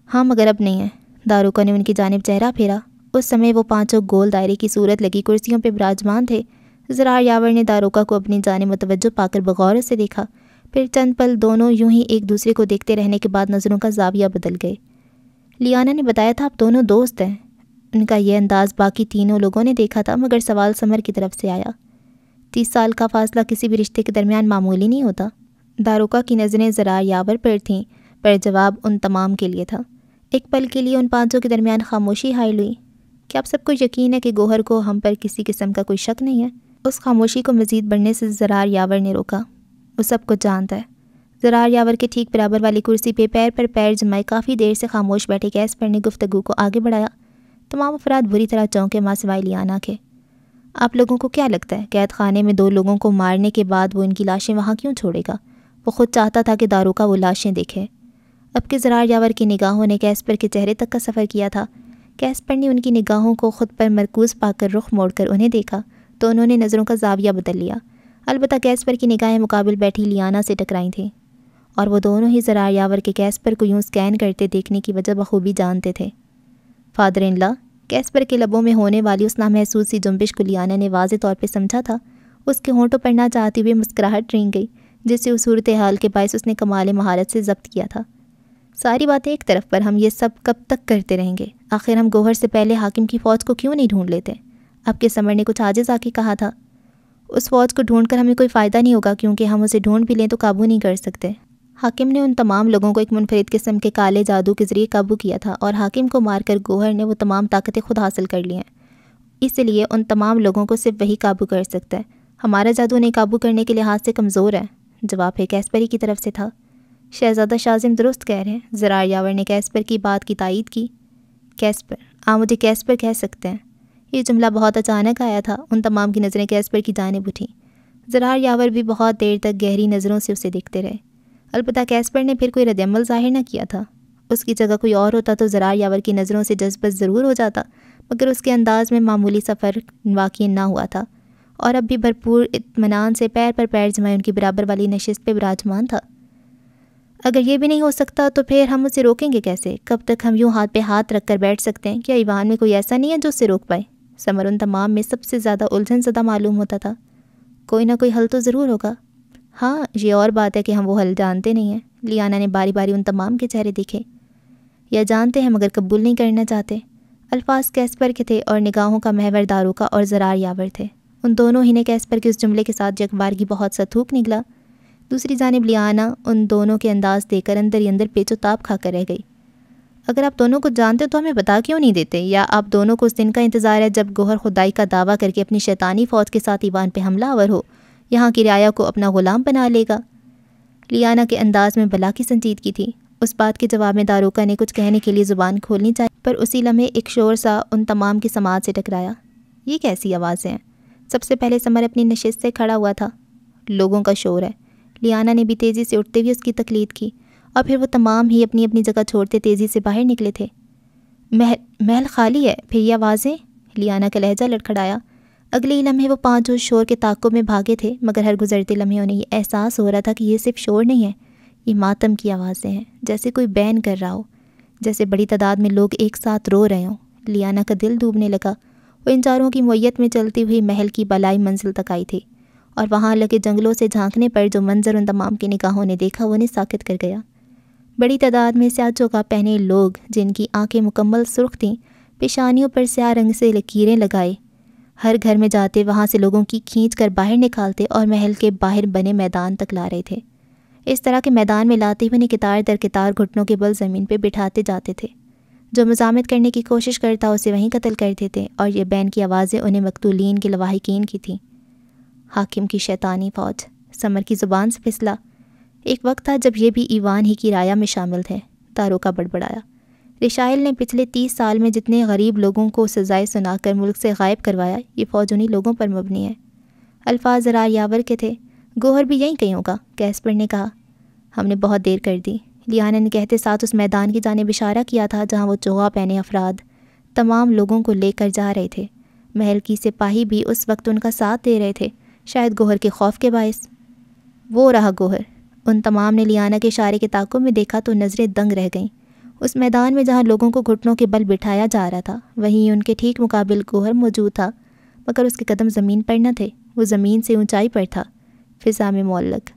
ہاں، مگر اب نہیں ہے۔ داروکا نے ان کی جانب چہرہ پھیرا۔ اس سمے وہ 5 گول دائرے کی صورت لگی کرسیوں پہ براجمان تھے۔ زرار یاور نے داروکا کو اپنی جانب متوجہ پا کر بغور سے دیکھا، پھر چند پل دونوں یوں ہی ایک دوسرے کو دیکھتے رہنے کے بعد نظروں کا زاویہ بدل گئے۔ لیانا نے بتایا تھا آپ دونوں دوست ہیں۔ ان کا یہ انداز باقی 3 لوگوں نے دیکھا تھا، مگر سوال سمر کی طرف سے آیا۔ 30 سال کا فاصلہ کسی بھی رشتے کے درمیان معمولی نہیں ہوتا۔ داروکا کی نظریں زرار یاور پر تھیں، پر جواب ان تمام کے لیے تھا۔ ایک پل کے لیے ان 5 کے درمیان خاموشی حائل ہوئی۔ کیا آپ سب کو یقین ہے کہ گوہر کو ہم پر کسی قسم کا کوئی شک نہیں ہے؟ اس خاموشی کو مزید بڑھنے سے زرار یاور نے روکا۔ وہ سب کچھ جانتا ہے۔ زرار یاور کے ٹھیک برابر والی کرسی پہ پیر پر پیر جمائے کافی دیر سے خاموش بیٹھے کیسپر نے گفتگو کو آگے بڑھایا۔ تمام افراد بری طرح چونکے ماں سوائے لیانا کے۔ آپ لوگوں کو کیا لگتا ہے قید خانے میں 2 لوگوں کو مارنے کے بعد وہ ان کی لاشیں وہاں کیوں چھوڑے گا؟ وہ خود چاہتا تھا کہ داروکا وہ لاشیں دیکھے۔ اب کہ زرار یاور کی نگاہوں نے کیسپر کے چہرے تک کا سفر کیا تھا، کیسپر نے ان کی نگاہوں کو خود پر مرکوز پا کر رخ موڑ کر انہیں دیکھا تو انہوں نے نظروں کا زاویہ بدل لیا۔ البتہ کیسپر کی نگاہیں مقابل بیٹھی لیانا سے ٹکرائی تھیں، اور وہ دونوں ہی زرار یاور کے کیسپر کو یوں سکین کرتے دیکھنے کی وجہ بخوبی جانتے تھے۔ فادر ان لا، کیسپر کے لبوں میں ہونے والی اس نامحسوس سی جنبش کو لیانا نے واضح طور پہ سمجھا تھا۔ اس کے ہونٹوں پر نہ چاہتے ہوئے مسکراہٹ رینگ گئی، جس سے اس صورتحال کے باعث اس نے کمال مہارت سے ضبط کیا تھا۔ ساری باتیں ایک طرف پر، ہم یہ سب کب تک کرتے رہیں گے؟ آخر ہم گوہر سے پہلے حاکم کی فوج کو کیوں نہیں ڈھونڈ لیتے؟ اب کے سمر نے کچھ عاجز آ کے کہا تھا۔ اس فوج کو ڈھونڈ کر ہمیں کوئی فائدہ نہیں ہوگا، کیونکہ ہم اسے ڈھونڈ بھی لیں تو قابو نہیں کر سکتے۔ حاکم نے ان تمام لوگوں کو ایک منفرد قسم کے کالے جادو کے ذریعے قابو کیا تھا، اور حاکم کو مار کر گوہر نے وہ تمام طاقتیں خود حاصل کر لی ہیں۔ اس لیے ان تمام لوگوں کو صرف وہی قابو کر سکتا ہے۔ ہمارا جادو انہیں قابو کرنے کے لحاظ سے کمزور ہے۔ جواب ہے کیسپری کی طرف سے تھا۔ شہزادہ شازم درست کہہ رہے ہیں۔ زرار یاور نے کیسپر کی بات کی تائید کی۔ کیسپر، آپ مجھے کیسپر کہہ سکتے ہیں۔ یہ جملہ بہت اچانک آیا تھا۔ ان تمام کی نظریں کیسپر کی جانب اٹھیں۔ زرار یاور بھی بہت دیر تک گہری نظروں سے اسے دیکھتے رہے۔ البتہ کیسپر نے پھر کوئی رد عمل ظاہر نہ کیا تھا۔ اس کی جگہ کوئی اور ہوتا تو زرار یاور کی نظروں سے جذبت ضرور ہو جاتا، مگر اس کے انداز میں معمولی سا فرق واقع نہ ہوا تھا، اور اب بھی بھرپور اطمینان سے پیر پر پیر جمائے ان کی برابر والی نشست پہ براجمان تھا۔ اگر یہ بھی نہیں ہو سکتا تو پھر ہم اسے روکیں گے کیسے؟ کب تک ہم یوں ہاتھ پہ ہاتھ رکھ کر بیٹھ سکتے ہیں؟ کیا ایوان میں کوئی ایسا نہیں ہے جو اسے روک پائے؟ ثمر ان تمام میں سب سے زیادہ الجھن زدہ معلوم ہوتا تھا۔ کوئی نہ کوئی حل تو ضرور ہوگا۔ ہاں، یہ اور بات ہے کہ ہم وہ حل جانتے نہیں ہیں۔ لیانا نے باری باری ان تمام کے چہرے دیکھے۔ یا جانتے ہیں مگر قبول نہیں کرنا چاہتے۔ الفاظ کیسپر کے تھے اور نگاہوں کا محور داروکا اور زرار یاور تھے۔ ان دونوں ہی نے کیسپر کے اس جملے کے ساتھ یکبارگی بہت سا تھوک نکلا۔ دوسری جانب لیانا ان دونوں کے انداز دیکھ کر اندر ہی اندر پیچ و تاب کھا کر رہ گئی۔ اگر آپ دونوں کو جانتے تو ہمیں بتا کیوں نہیں دیتے؟ یا آپ دونوں کو اس دن کا انتظار ہے جب گوہر خدائی کا دعویٰ کر کے اپنی شیطانی فوج کے ساتھ ایوان پہ حملہ آور ہو، یہاں کی رعایا کو اپنا غلام بنا لے گا؟ لیانا کے انداز میں بلا کی سنجیدگی تھی۔ اس بات کے جواب میں داروکا نے کچھ کہنے کے لیے زبان کھولنی چاہی، پر اسی لمحے ایک شور سا ان تمام کی سماعت سے ٹکرایا۔ یہ کیسی آوازیں ہیں؟ سب سے پہلے ثمر اپنی نشست سے کھڑا ہوا تھا۔ لوگوں کا شور ہے۔ لیانا نے بھی تیزی سے اٹھتے ہوئے اس کی تقلید کی، اور پھر وہ تمام ہی اپنی اپنی جگہ چھوڑتے تیزی سے باہر نکلے تھے۔ محل خالی ہے، پھر یہ آوازیں؟ لیانا کا لہجہ لڑکھڑایا۔ اگلے ہی لمحے وہ پانچ اس شور کے تعاقب میں بھاگے تھے، مگر ہر گزرتے لمحے انہیں یہ احساس ہو رہا تھا کہ یہ صرف شور نہیں ہے، یہ ماتم کی آوازیں ہیں، جیسے کوئی بین کر رہا ہو، جیسے بڑی تعداد میں لوگ ایک ساتھ رو رہے ہوں۔ لیانا کا دل ڈوبنے لگا۔ وہ ان چاروں کی معیت میں چلتی ہوئی محل کی بالائی منزل تک آئی تھی، اور وہاں لگے جنگلوں سے جھانکنے پر جو منظر ان تمام کی نگاہوں نے دیکھا وہ انہیں ساکت کر گیا۔ بڑی تعداد میں سیاہ چوکا پہنے لوگ، جن کی آنکھیں مکمل سرخ تھیں، پیشانیوں پر سیاہ رنگ سے لکیریں لگائے، ہر گھر میں جاتے وہاں سے لوگوں کی کھینچ کر باہر نکالتے اور محل کے باہر بنے میدان تک لا رہے تھے۔ اس طرح کے میدان میں لاتے ہوئے انہیں قطار در قطار گھٹنوں کے بل زمین پہ بٹھاتے جاتے تھے۔ جو مزاحمت کرنے کی کوشش کرتا اسے وہیں قتل کرتے تھے، اور یہ بین کی آوازیں انہیں مقتولین کے لواحقین کی تھیں۔ حاکم کی شیطانی فوج، ثمر کی زبان سے پھسلا۔ ایک وقت تھا جب یہ بھی ایوان ہی کی رعایا میں شامل تھے۔ داروکا بڑبڑایا۔ رشائل نے پچھلے 30 سال میں جتنے غریب لوگوں کو سزائے سنا کر ملک سے غائب کروایا، یہ فوج انہی لوگوں پر مبنی ہے۔ الفاظ زرار یاور کے تھے۔ گوہر بھی یہیں کہیں ہوگا، کیسپر نے کہا۔ ہم نے بہت دیر کر دی، لیانا نے کہتے ساتھ اس میدان کی جانب اشارہ کیا تھا جہاں وہ چوغا پہنے افراد تمام لوگوں کو لے کر جا رہے تھے۔ محل کی سپاہی بھی اس وقت ان کا ساتھ دے رہے تھے، شاید گوہر کے خوف کے باعث۔ وہ رہا گوہر۔ ان تمام نے لیانا کے اشارے کے تعاقب میں دیکھا تو نظریں دنگ رہ گئیں۔ اس میدان میں جہاں لوگوں کو گھٹنوں کے بل بٹھایا جا رہا تھا، وہیں ان کے ٹھیک مقابل گوہر موجود تھا، مگر اس کے قدم زمین پر نہ تھے، وہ زمین سے اونچائی پر تھا، فضا میں معلق۔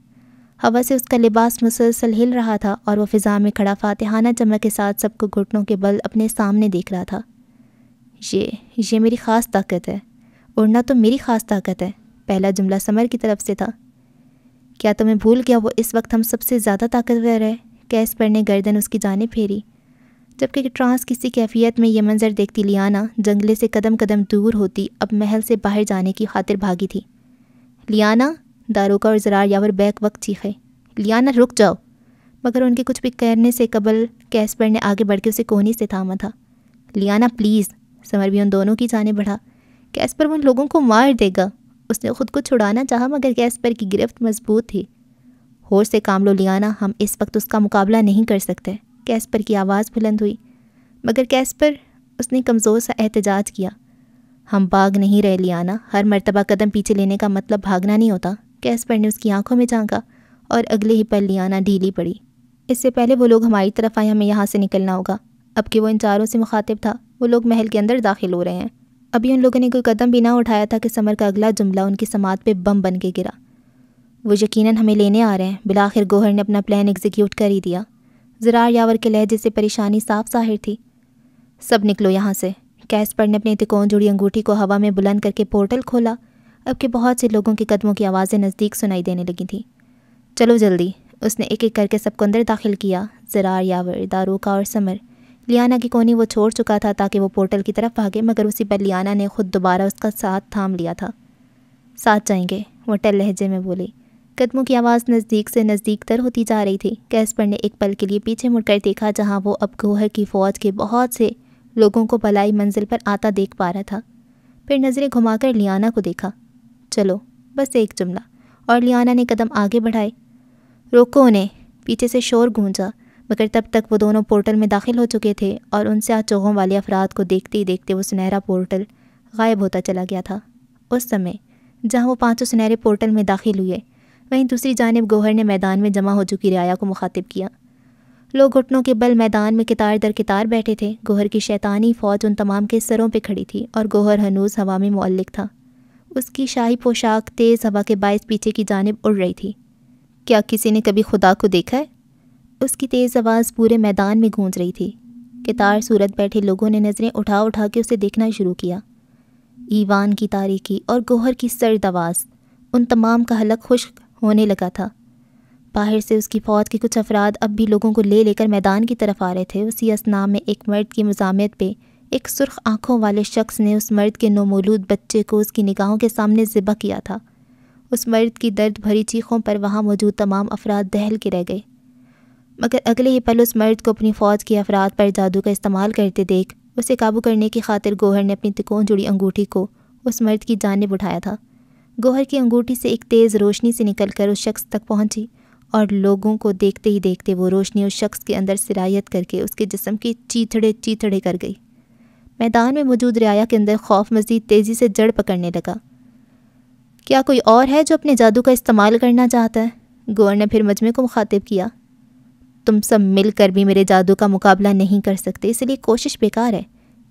ہوا سے اس کا لباس مسلسل ہل رہا تھا، اور وہ فضا میں کھڑا فاتحانہ چمک کے ساتھ سب کو گھٹنوں کے بل اپنے سامنے دیکھ رہا تھا۔ یہ میری خاص طاقت ہے، اڑنا تو میری خاص طاقت ہے، پہلا جملہ ثمر کی طرف سے تھا۔ کیا تمہیں بھول گیا وہ اس وقت ہم سب سے زیادہ طاقتور ہے؟ کیسپر نے گردن اس کی جانب پھیری۔ جبکہ ٹرانس کسی کیفیت میں یہ منظر دیکھتی لیانا جنگلے سے قدم قدم دور ہوتی اب محل سے باہر جانے کی خاطر بھاگی تھی۔ لیانا! داروکا اور زرار یاور بیک وقت چیخے۔ لیانا رک جاؤ! مگر ان کے کچھ بھی کرنے سے قبل کیسپر نے آگے بڑھ کے اسے کوہنی سے تھاما تھا۔ Liana please! ثمر بھی ان دونوں کی جانب بڑھا۔ کیسپر ان لوگوں کو مار دے گا۔ اس نے خود کو چھڑانا چاہا مگر کیسپر کی گرفت مضبوط تھی۔ ہوش سے کام لو لیانا، ہم اس وقت اس کا مقابلہ نہیں کر سکتے۔ کیسپر کی آواز بلند ہوئی۔ مگر کیسپر! اس نے کمزور سا احتجاج کیا۔ ہم بھاگ نہیں رہے لیانا، ہر مرتبہ قدم پیچھے لینے کا مطلب بھاگنا نہیں ہوتا۔ کیسپر نے اس کی آنکھوں میں جھانکا، اور اگلے ہی پل لیانا ڈھیلی پڑی۔ اس سے پہلے وہ لوگ ہماری طرف آئے، ہمیں یہاں سے نکلنا ہوگا۔ اب کہ وہ ان چاروں سے مخاطب تھا، وہ لوگ محل کے اندر داخل ہو رہے ہیں۔ ابھی ان لوگوں نے کوئی قدم بھی نہ اٹھایا تھا کہ ثمر کا اگلا جملہ ان کی سماعت پہ بم بن کے گرا۔ وہ یقیناً ہمیں لینے آ رہے ہیں۔ بالآخر گوہر نے اپنا پلان ایگزیکیوٹ کر ہی دیا۔ زرار یاور کے لہجے سے پریشانی صاف ظاہر تھی۔ سب نکلو یہاں سے۔ کیسپر نے اپنی تکون جڑی انگوٹھی کو ہوا میں بلند کر کے پورٹل کھولا۔ اب کہ بہت سے لوگوں کے قدموں کی آوازیں نزدیک سنائی دینے لگی تھیں۔ چلو جلدی! اس نے ایک ایک کر کے سب کو اندر داخل کیا۔ زرار یاور، داروکا اور ثمر۔ لیانا کی کونی وہ چھوڑ چکا تھا تاکہ وہ پورٹل کی طرف بھاگے، مگر اسی پر لیانا نے خود دوبارہ اس کا ساتھ تھام لیا تھا۔ ساتھ جائیں گے، وہ ٹل لہجے میں بولی۔ قدموں کی آواز نزدیک سے نزدیک تر ہوتی جا رہی تھی۔ کیسپر نے ایک پل کے لیے پیچھے مڑ کر دیکھا جہاں وہ اب گوہر کی فوج کے بہت سے لوگوں کو بلائی منزل پر آتا دیکھ پا رہا تھا۔ پھر نظریں گھما کر لیانا کو دیکھا۔ چلو، بس ایک جملہ، اور لیانا نے قدم آگے بڑھائے۔ روکو انہیں، پیچھے سے شور گونجا، مگر تب تک وہ دونوں پورٹل میں داخل ہو چکے تھے اور ان سیاہ چوغوں والے افراد کو دیکھتے ہی دیکھتے وہ سنہرا پورٹل غائب ہوتا چلا گیا تھا۔ اس سمے جہاں وہ پانچوں سنہرے پورٹل میں داخل ہوئے، وہیں دوسری جانب گوہر نے میدان میں جمع ہو چکی رعایا کو مخاطب کیا۔ لوگ گھٹنوں کے بل میدان میں قطار در قطار بیٹھے تھے۔ گوہر کی شیطانی فوج ان تمام کے سروں پہ کھڑی تھی اور گوہر ہنوز ہوا میں معلق تھا۔ اس کی شاہی پوشاک تیز ہوا کے باعث پیچھے کی جانب اڑ رہی تھی۔ کیا کسی نے کبھی خدا کو دیکھا ہے؟ اس کی تیز آواز پورے میدان میں گونج رہی تھی۔ قطار صورت بیٹھے لوگوں نے نظریں اٹھا اٹھا کے اسے دیکھنا شروع کیا۔ ایوان کی تاریکی اور گوہر کی سرد آواز ان تمام کا حلق خشک ہونے لگا تھا۔ باہر سے اس کی فوج کے کچھ افراد اب بھی لوگوں کو لے لے کر میدان کی طرف آ رہے تھے۔ اسی اثنا میں ایک مرد کی مزاحمت پہ ایک سرخ آنکھوں والے شخص نے اس مرد کے نومولود بچے کو اس کی نگاہوں کے سامنے ذبح کیا تھا۔ اس مرد کی درد بھری چیخوں پر وہاں موجود تمام افراد دہل کے رہ گئے، مگر اگلے ہی پل اس مرد کو اپنی فوج کے افراد پر جادو کا استعمال کرتے دیکھ اسے قابو کرنے کی خاطر گوہر نے اپنی تکون جڑی انگوٹھی کو اس مرد کی جانب اٹھایا تھا۔ گوہر کی انگوٹھی سے ایک تیز روشنی سے نکل کر اس شخص تک پہنچی اور لوگوں کو دیکھتے ہی دیکھتے وہ روشنی اس شخص کے اندر سرایت کر کے اس کے جسم کی چیتھڑے کر گئی۔ میدان میں موجود رعایا کے اندر خوف مزید تیزی سے جڑ پکڑنے لگا۔ کیا کوئی اور ہے جو اپنے جادو کا استعمال کرنا چاہتا ہے؟ گوہر نے پھر مجمع کو مخاطب کیا۔ تم سب مل کر بھی میرے جادو کا مقابلہ نہیں کر سکتے، اس لیے کوشش بیکار ہے،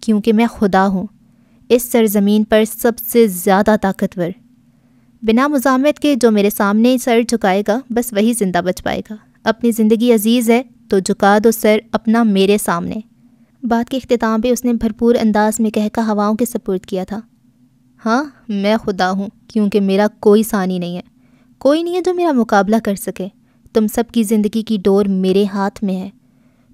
کیونکہ میں خدا ہوں، اس سرزمین پر سب سے زیادہ طاقتور۔ بنا مزاحمت کے جو میرے سامنے سر جھکائے گا بس وہی زندہ بچ پائے گا۔ اپنی زندگی عزیز ہے تو جھکا دو سر اپنا میرے سامنے۔ بات کے اختتام پہ اس نے بھرپور انداز میں کہہ کر ہواؤں کے سپرد کیا تھا۔ ہاں میں خدا ہوں، کیونکہ میرا کوئی ثانی نہیں ہے، کوئی نہیں ہے جو میرا مقابلہ کر سکے۔ تم سب کی زندگی کی ڈور میرے ہاتھ میں ہے،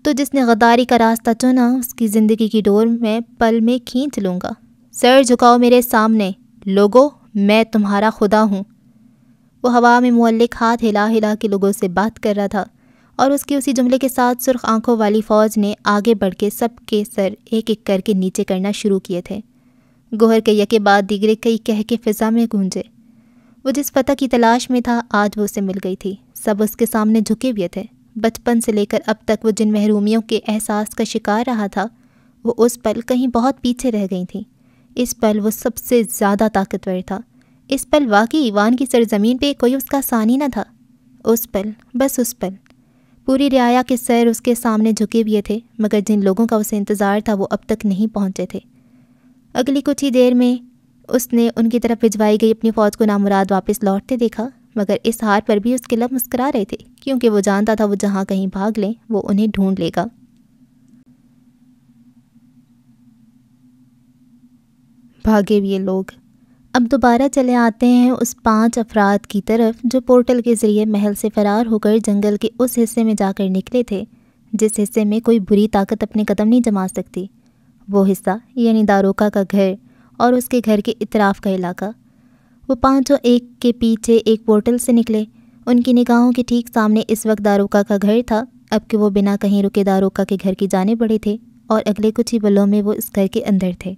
تو جس نے غداری کا راستہ چنا اس کی زندگی کی ڈور میں پل میں کھینچ لوں گا۔ سر جھکاؤ میرے سامنے لوگو، میں تمہارا خدا ہوں۔ وہ ہوا میں معلق ہاتھ ہلا ہلا کے لوگوں سے بات کر رہا تھا اور اس کے اسی جملے کے ساتھ سرخ آنکھوں والی فوج نے آگے بڑھ کے سب کے سر ایک ایک کر کے نیچے کرنا شروع کیے تھے۔ گوہر کے یکے بعد دیگرے کئی کہہ کے فضا میں گونجے۔ وہ جس فتح کی تلاش میں تھا آج وہ اسے مل گئی تھی۔ سب اس کے سامنے جھکے ہوئے تھے۔ بچپن سے لے کر اب تک وہ جن محرومیوں کے احساس کا شکار رہا تھا وہ اس پل کہیں بہت پیچھے رہ گئی تھیں۔ اس پل وہ سب سے زیادہ طاقتور تھا۔ اس پل واقعی ایوان کی سرزمین پہ کوئی اس کا ثانی نہ تھا۔ اس پل، بس اس پل، پوری رعایا کے سر اس کے سامنے جھکے ہوئے تھے، مگر جن لوگوں کا اسے انتظار تھا وہ اب تک نہیں پہنچے تھے۔ اگلی کچھ ہی دیر میں اس نے ان کی طرف بھجوائی گئی اپنی فوج کو نامراد واپس لوٹتے دیکھا، مگر اس ہار پر بھی اس کے لب مسکرا رہے تھے، کیونکہ وہ جانتا تھا وہ جہاں کہیں بھاگ لیں وہ انہیں ڈھونڈ لے گا۔ بھاگے ہوئے لوگ اب دوبارہ چلے آتے ہیں اس 5 افراد کی طرف جو پورٹل کے ذریعے محل سے فرار ہو کر جنگل کے اس حصے میں جا کر نکلے تھے جس حصے میں کوئی بری طاقت اپنے قدم نہیں جما سکتی۔ وہ حصہ یعنی داروکا کا گھر اور اس کے گھر کے اطراف کا علاقہ۔ وہ 5 ایک کے پیچھے ایک پورٹل سے نکلے۔ ان کی نگاہوں کے ٹھیک سامنے اس وقت داروکا کا گھر تھا، اب کہ وہ بنا کہیں رکے داروکا کے گھر کی جانب بڑھے تھے اور اگلے کچھ ہی پلوں میں وہ اس گھر کے اندر تھے۔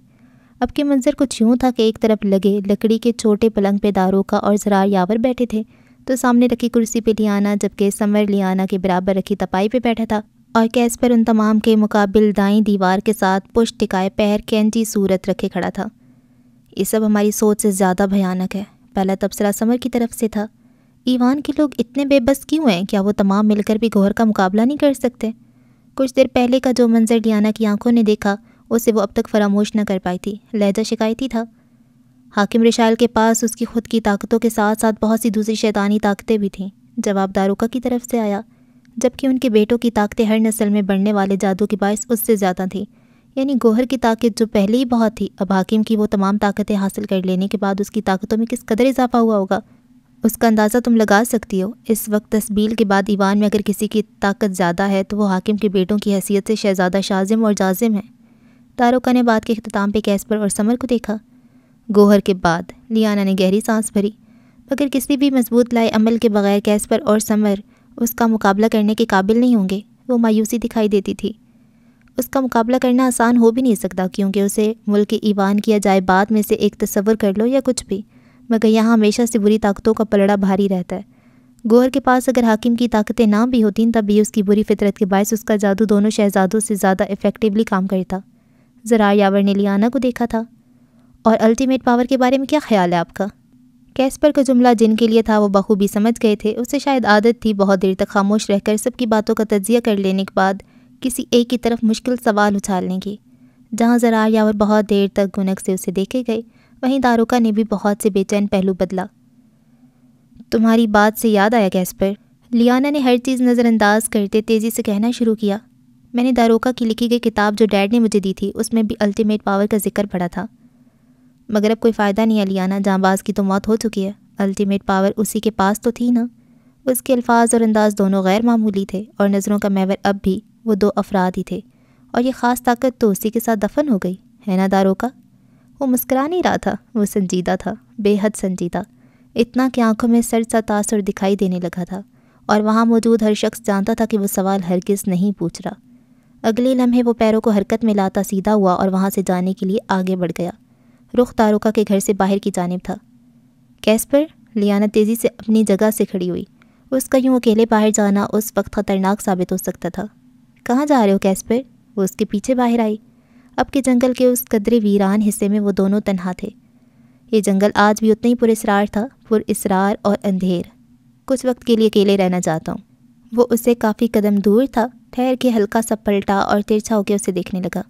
اب کے منظر کچھ یوں تھا کہ ایک طرف لگے لکڑی کے چھوٹے پلنگ پہ داروکا اور زرار یاور بیٹھے تھے، تو سامنے رکھی کرسی پہ لیانا، جبکہ سمر لیانا کے برابر رکھی تپائی پہ بیٹھا تھا، اور کیسپر ان تمام کے مقابل دائیں دیوار کے ساتھ پشت ٹکائے پیر کینچی صورت رکھے کھڑا تھا۔ یہ سب ہماری سوچ سے زیادہ بھیانک ہے۔ پہلا تبصرہ سمر کی طرف سے تھا۔ ایوان کے لوگ اتنے بے بس کیوں ہیں؟ کیا وہ تمام مل کر بھی گوہر کا مقابلہ نہیں کر سکتے؟ کچھ دیر پہلے کا جو منظر لیانا کی آنکھوں نے دیکھا اسے وہ اب تک فراموش نہ کر پائی تھی۔ لہجہ شکایتی تھا۔ حاکم رشائل کے پاس اس کی خود کی طاقتوں کے ساتھ ساتھ بہت سی دوسری شیطانی طاقتیں بھی تھیں۔ جواب داروکا کی طرف سے آیا، جبکہ ان کے بیٹوں کی طاقتیں ہر نسل میں بڑھنے والے جادو کے باعث اس سے زیادہ تھیں۔ یعنی گوہر کی طاقت جو پہلے ہی بہت تھی، اب حاکم کی وہ تمام طاقتیں حاصل کر لینے کے بعد اس کی طاقتوں میں کس قدر اضافہ ہوا ہوگا، اس کا اندازہ تم لگا سکتی ہو۔ اس وقت تسبیل کے بعد ایوان میں اگر کسی کی طاقت زیادہ ہے تو وہ حاکم کے بیٹوں کی حیثیت سے شہزادہ شازم اور جازم ہے۔ داروکا نے بات کے اختتام پہ کیسپر اور سمر کو دیکھا۔ گوہر کے بعد لیانا نے گہری سانس بھری، مگر کسی بھی مضبوط لائے عمل کے بغیر کیسپر اور سمر اس کا مقابلہ کرنے کے قابل نہیں ہوں گے۔ وہ مایوسی دکھائی دیتی تھی۔ اس کا مقابلہ کرنا آسان ہو بھی نہیں سکتا، کیونکہ اسے ملک ایوان کی عجائبات میں سے ایک تصور کر لو یا کچھ بھی، مگر یہاں ہمیشہ سے بری طاقتوں کا پلڑا بھاری رہتا ہے۔ گوہر کے پاس اگر حاکم کی طاقتیں نہ بھی ہوتیں تب بھی اس کی بری فطرت کے باعث اس کا جادو دونوں شہزادوں سے زیادہ افیکٹولی کام کرتا۔ زرار یاور نے لیانا کو دیکھا تھا۔ اور الٹیمیٹ پاور کے بارے میں کیا خیال ہے آپ کا؟ کیسپر کا جملہ جن کے لیے تھا وہ بخوبی سمجھ گئے تھے۔ اسے شاید عادت تھی بہت دیر تک خاموش رہ کر سب کی باتوں کا تجزیہ کر لینے کے بعد کسی ایک کی طرف مشکل سوال اچھالنے کی۔ جہاں زرار یاور بہت دیر تک گنگ سے اسے دیکھے گئے، وہیں داروکا نے بھی بہت سے بے چین پہلو بدلا۔ تمہاری بات سے یاد آیا کیسپر، لیانا نے ہر چیز نظر انداز کرتے تیزی سے کہنا شروع کیا۔ میں نے داروکا کی لکھی گئی کتاب جو ڈیڈ نے مجھے دی تھی اس میں بھی الٹیمیٹ پاور کا ذکر پڑھا تھا، مگر اب کوئی فائدہ نہیں ہے لیانا، جاں باز کی تو موت ہو چکی ہے۔ الٹیمیٹ پاور اسی کے پاس تو تھی نا۔ اس کے الفاظ اور انداز دونوں غیر معمولی تھے اور نظروں کا محور اب بھی وہ دو افراد ہی تھے، اور یہ خاص طاقت تو اسی کے ساتھ دفن ہو گئی ہے نا داروکا؟ وہ مسکرا نہیں رہا تھا، وہ سنجیدہ تھا، بے حد سنجیدہ، اتنا کہ آنکھوں میں سرد سا تاثر دکھائی دینے لگا تھا، اور وہاں موجود ہر شخص جانتا تھا کہ وہ سوال ہرگز نہیں پوچھ رہا۔ اگلے لمحے وہ پیروں کو حرکت میں لاتا سیدھا ہوا اور وہاں سے جانے کے لیے آگے بڑھ گیا۔ رخ داروکا کے گھر سے باہر کی جانب تھا۔ کیسپر، لیانا تیزی سے اپنی جگہ سے کھڑی ہوئی۔ اس کا یوں اکیلے باہر جانا اس وقت خطرناک ثابت ہو سکتا تھا۔ کہاں جا رہے ہو کیسپر؟ وہ اس کے پیچھے باہر آئی۔ اب کے جنگل کے اس قدرے ویران حصے میں وہ دونوں تنہا تھے۔ یہ جنگل آج بھی اتنا ہی پراسرار تھا، پراسرار اور اندھیر۔ کچھ وقت کے لیے اکیلے رہنا چاہتا ہوں۔ وہ اس سے کافی قدم دور تھا، ٹھہر کے ہلکا سا پلٹا اور ترچھا ہو کے اسے دیکھنے لگا۔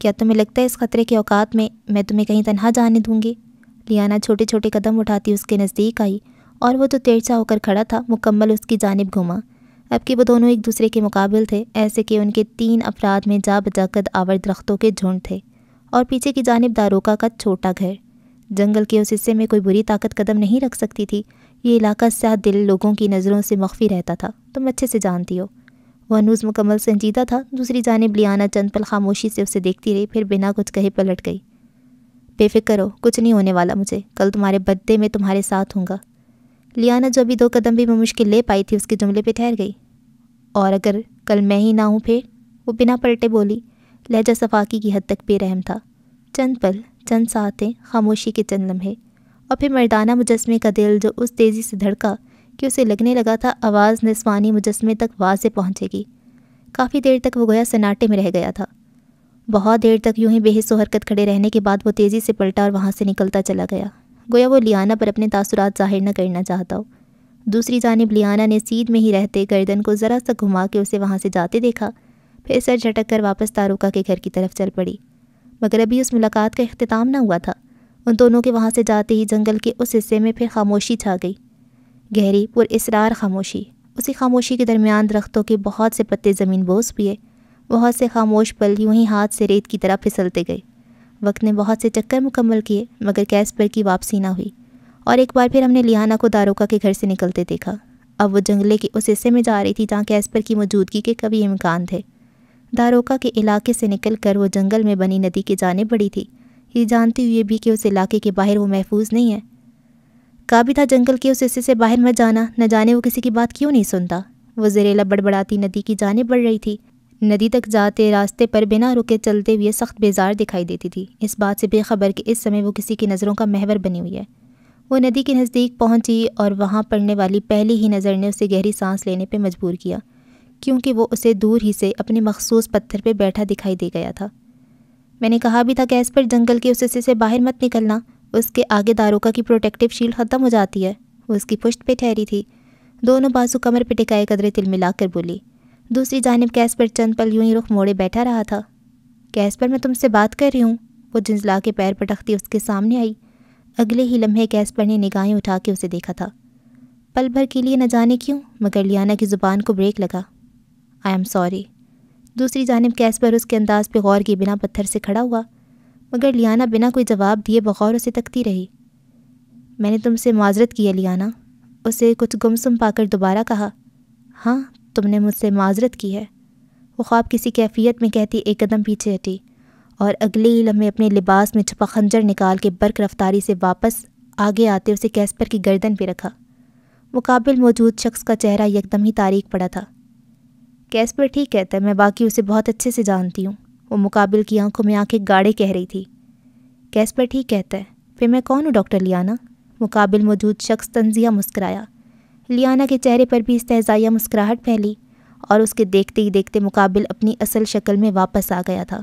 کیا تمہیں لگتا ہے اس خطرے کے اوقات میں تمہیں کہیں تنہا جانے دوں گی؟ لیانا چھوٹے چھوٹے قدم اٹھاتی اس کے نزدیک آئی، اور وہ جو ترچھا ہو کر کھڑا تھا مکمل اس کی جانب گھوما۔ اب کہ وہ دونوں ایک دوسرے کے مقابل تھے، ایسے کہ ان کے 3 افراد میں جا بجا قد آور درختوں کے جھنڈ تھے، اور پیچھے کی جانب داروکا کا چھوٹا گھر۔ جنگل کے اس حصے میں کوئی بری طاقت قدم نہیں رکھ سکتی تھی۔ یہ علاقہ سیاہ دل لوگوں کی نظروں سے مخفی رہتا تھا، تم اچھے سے جانتی ہو۔ وہ ہنوز مکمل سنجیدہ تھا۔ دوسری جانب لیانا چند پل خاموشی سے اسے دیکھتی رہی، پھر بنا کچھ کہے پلٹ گئی۔ بے فکر ہو، کچھ نہیں ہونے والا مجھے، کل تمہارے برتھ ڈے میں تمہارے ساتھ ہوں گا۔ لیانا جو ابھی 2 قدم بھی بمشکل لے پائی تھی اس کے جملے پہ ٹھہر گئی۔ اور اگر کل میں ہی نہ ہوں پھر؟ وہ بنا پلٹے بولی۔ لہجہ صفاقی کی حد تک بے رحم تھا۔ چند پل، چند ساعتیں، خاموشی کے چند لمحے، اور پھر مردانہ مجسمے کا دل جو اس تیزی سے دھڑکا کہ اسے لگنے لگا تھا آواز نسوانی مجسمے تک واضح پہنچے گی۔ کافی دیر تک وہ گویا سناٹے میں رہ گیا تھا۔ بہت دیر تک یوں ہی بے حس و حرکت کھڑے رہنے کے بعد وہ تیزی سے پلٹا اور وہاں سے نکلتا چلا گیا، گویا وہ لیانا پر اپنے تاثرات ظاہر نہ کرنا چاہتا ہو۔ دوسری جانب لیانا نے سیدھ میں ہی رہتے گردن کو ذرا سا گھما کے اسے وہاں سے جاتے دیکھا، پھر سر جھٹک کر واپس داروکا کے گھر کی طرف چل پڑی۔ مگر ابھی اس ملاقات کا اختتام نہ ہوا تھا۔ ان دونوں کے وہاں سے جاتے ہی جنگل کے اس حصے میں پھر خاموشی چھا گئی، گہری پراسرار خاموشی۔ اسی خاموشی کے درمیان درختوں کے بہت سے پتے زمین بوس ہوئے، بہت سے خاموش پل یوں ہی ہاتھ سے ریت کی طرح پھسلتے گئے۔ وقت نے بہت سے چکر مکمل کیے مگر کیسپر کی واپسی نہ ہوئی، اور ایک بار پھر ہم نے لیانا کو داروکا کے گھر سے نکلتے دیکھا۔ اب وہ جنگلے کے اس حصے میں جا رہی تھی جہاں کیسپر کی موجودگی کے کبھی امکان تھے۔ داروکا کے علاقے سے نکل کر وہ جنگل میں بنی ندی کی جانب بڑھی تھی، یہ جانتی ہوئے بھی کہ اس علاقے کے باہر وہ محفوظ نہیں ہے۔ کہا بھی تھا جنگل کے اس حصے سے باہر مت جانا، نہ جانے وہ کسی کی بات کیوں نہیں سنتا۔ وہ زریلا بڑبڑاتی ندی کی جانب بڑھ رہی تھی۔ ندی تک جاتے راستے پر بنا رکے چلتے ہوئے سخت بیزار دکھائی دیتی تھی، اس بات سے بے خبر کہ اس سمے وہ کسی کی نظروں کا محور بنی ہوئی ہے۔ وہ ندی کے نزدیک پہنچی اور وہاں پڑنے والی پہلی ہی نظر نے اسے گہری سانس لینے پہ مجبور کیا، کیونکہ وہ اسے دور ہی سے اپنے مخصوص پتھر پہ بیٹھا دکھائی دے گیا تھا۔ میں نے کہا بھی تھا کیسپر جنگل کے اس حصے سے باہر مت نکلنا، اس کے آگے داروکا کی پروٹیکٹیو شیلڈ ختم ہو جاتی ہے۔ وہ اس کی پشت پہ ٹھہری تھی، دونوں بازو کمر پہ ٹکائے قدرے تل ملا کر بولی۔ دوسری جانب کیسپر چند پل یوں ہی رخ موڑے بیٹھا رہا تھا۔ کیسپر، میں تم سے بات کر رہی ہوں۔ وہ جھنجلا کے پیر پٹکتی اس کے سامنے آئی۔ اگلے ہی لمحے کیسپر نے نگاہیں اٹھا کے اسے دیکھا تھا، پل بھر کے لیے نہ جانے کیوں مگر لیانا کی زبان کو بریک لگا۔ I am sorry. دوسری جانب کیسپر اس کے انداز پہ غور کیے بنا پتھر سے کھڑا ہوا، مگر لیانا بنا کوئی جواب دیے بغور اسے تکتی رہی۔ میں نے تم سے معذرت کی ہے لیانا، اسے کچھ گمسم پا کر دوبارہ کہا۔ ہاں، تم نے مجھ سے معذرت کی ہے، وہ خواب کسی کیفیت میں کہتی ایک قدم پیچھے ہٹی، اور اگلے ہی لمحے اپنے لباس میں چھپا خنجر نکال کے برق رفتاری سے واپس آگے آتے اسے کیسپر کی گردن پہ رکھا۔ مقابل موجود شخص کا چہرہ یکدم ہی تاریک پڑا تھا۔ کیسپر ٹھیک کہتا ہے، میں باقی اسے بہت اچھے سے جانتی ہوں، وہ مقابل کی آنکھوں میں آنکھیں گاڑے کہہ رہی تھی۔ کیسپر ٹھیک کہتا ہے، پھر میں کون ہوں ڈاکٹر لیانا؟ مقابل موجود شخص طنزیہ مسکرایا۔ لیانا کے چہرے پر بھی استہزائیہ مسکراہٹ پھیلی اور اس کے دیکھتے ہی دیکھتے مقابل اپنی اصل شکل میں واپس آ گیا تھا،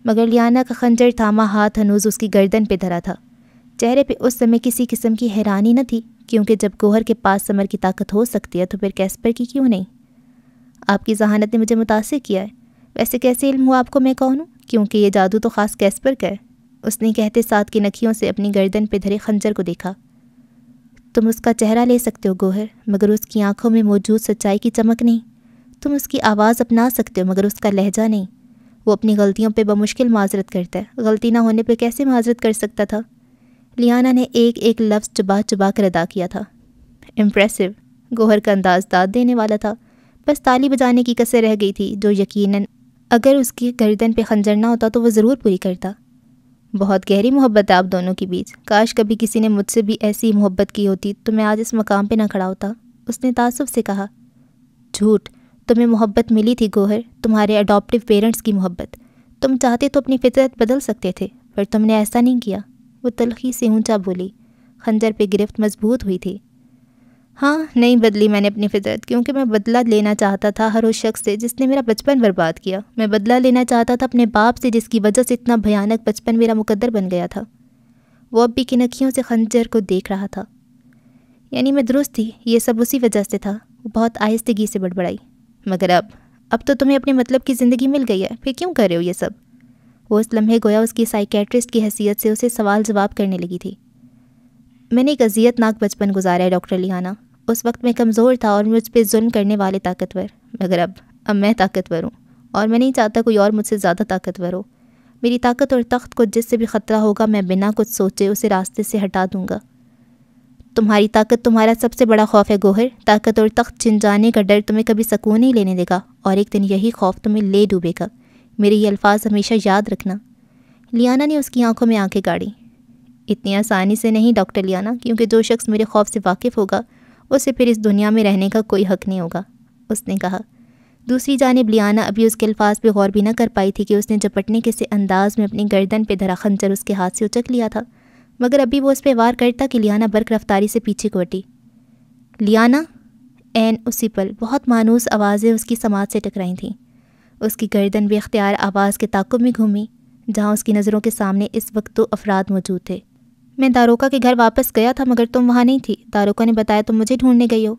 مگر لیانا کا خنجر تھاما ہاتھ ہنوز اس کی گردن پہ دھرا تھا۔ چہرے پہ اس سمے کسی قسم کی حیرانی نہ تھی، کیونکہ جب گوہر کے پاس سمر کی طاقت ہو سکتی ہے تو پھر کیسپر کی کیوں نہیں؟ آپ کی ذہانت نے مجھے متاثر کیا ہے۔ ویسے کیسے علم ہوا آپ کو میں کون ہوں؟ کیونکہ یہ جادو تو خاص کیسپر کا ہے، اس نے کہتے ساتھ کی نکھیوں سے اپنی گردن پہ دھرے خنجر کو دیکھا۔ تم اس کا چہرہ لے سکتے ہو گوہر، مگر اس کی آنکھوں میں موجود سچائی کی چمک نہیں۔ تم اس کی آواز اپنا سکتے ہو، مگر اس کا لہجہ نہیں۔ وہ اپنی غلطیوں پہ بمشکل معذرت کرتا ہے، غلطی نہ ہونے پہ کیسے معذرت کر سکتا تھا؟ لیانا نے ایک ایک لفظ چبا چبا کر ادا کیا تھا۔ امپریسو، گوہر کا انداز داد دینے والا تھا، بس تالی بجانے کی کسر رہ گئی تھی جو یقیناً اگر اس کی گردن پہ خنجر نہ ہوتا تو وہ ضرور پوری کرتا۔ بہت گہری محبت ہے آپ دونوں کے بیچ، کاش کبھی کسی نے مجھ سے بھی ایسی محبت کی ہوتی تو میں آج اس مقام پہ نہ کھڑا ہوتا، اس نے تعصب سے کہا۔ جھوٹ، تمہیں محبت ملی تھی گوہر، تمہارے اڈاپٹیو پیرنٹس کی محبت۔ تم چاہتے تو اپنی فطرت بدل سکتے تھے، پر تم نے ایسا نہیں کیا، وہ تلخی سے اونچا بولی۔ خنجر پہ گرفت مضبوط ہوئی تھی۔ ہاں، نہیں بدلی میں نے اپنی فطرت، کیونکہ میں بدلہ لینا چاہتا تھا ہر اس شخص سے جس نے میرا بچپن برباد کیا۔ میں بدلہ لینا چاہتا تھا اپنے باپ سے جس کی وجہ سے اتنا بھیانک بچپن میرا مقدر بن گیا تھا۔ وہ ابی کی نکھیوں سے خنجر کو دیکھ رہا تھا۔ یعنی میں درست تھی، یہ سب اسی وجہ سے تھا، وہ بہت آہستگی سے بڑبڑائی۔ مگر اب تو تمہیں اپنے مطلب کی زندگی مل گئی ہے، پھر کیوں کر رہے ہو یہ سب؟ وہ اس لمحے گویا اس کی سائیکیٹرسٹ کی حیثیت سے اسے سوال جواب کرنے لگی تھی۔ میں نے ایک اذیت ناک بچپن گزارا ہے ڈاکٹر لیانا، اس وقت میں کمزور تھا اور مجھ پہ ظلم کرنے والے طاقتور، مگر اب میں طاقتور ہوں اور میں نہیں چاہتا کوئی اور مجھ سے زیادہ طاقتور ہو۔ میری طاقت اور تخت کو جس سے بھی خطرہ ہوگا میں بنا کچھ سوچے اسے راستے سے ہٹا دوں گا۔ تمہاری طاقت تمہارا سب سے بڑا خوف ہے گوہر، طاقت اور تخت چھن جانے کا ڈر تمہیں کبھی سکون نہیں لینے دے گا اور ایک دن یہی خوف تمہیں لے ڈوبے گا۔ میرے یہ الفاظ ہمیشہ یاد رکھنا۔ لیانا نے اس کی آنکھوں میں آنکھیں گاڑی۔ اتنی آسانی سے نہیں ڈاکٹر لیانا، کیونکہ جو شخص میرے خوف سے واقف ہوگا اسے پھر اس دنیا میں رہنے کا کوئی حق نہیں ہوگا، اس نے کہا۔ دوسری جانب لیانا ابھی اس کے الفاظ پہ غور بھی نہ کر پائی تھی کہ اس نے جپٹنے کے سے انداز میں اپنی گردن پہ دھرا خنجر اس کے ہاتھ سے اچک لیا تھا، مگر ابھی وہ اس پہ وار کرتا کہ لیانا برق رفتاری سے پیچھے کو ہٹی۔ لیانا! عین اسی پل بہت مانوس آوازیں اس کی سماعت سے ٹکرائی تھیں۔ اس کی گردن بے اختیار آواز کے تعاقب میں گھومی، جہاں اس کی نظروں کے سامنے اس وقت 2 افراد موجود تھے۔ میں داروکا کے گھر واپس گیا تھا مگر تم وہاں نہیں تھی، داروکا نے بتایا تم مجھے ڈھونڈنے گئی ہو۔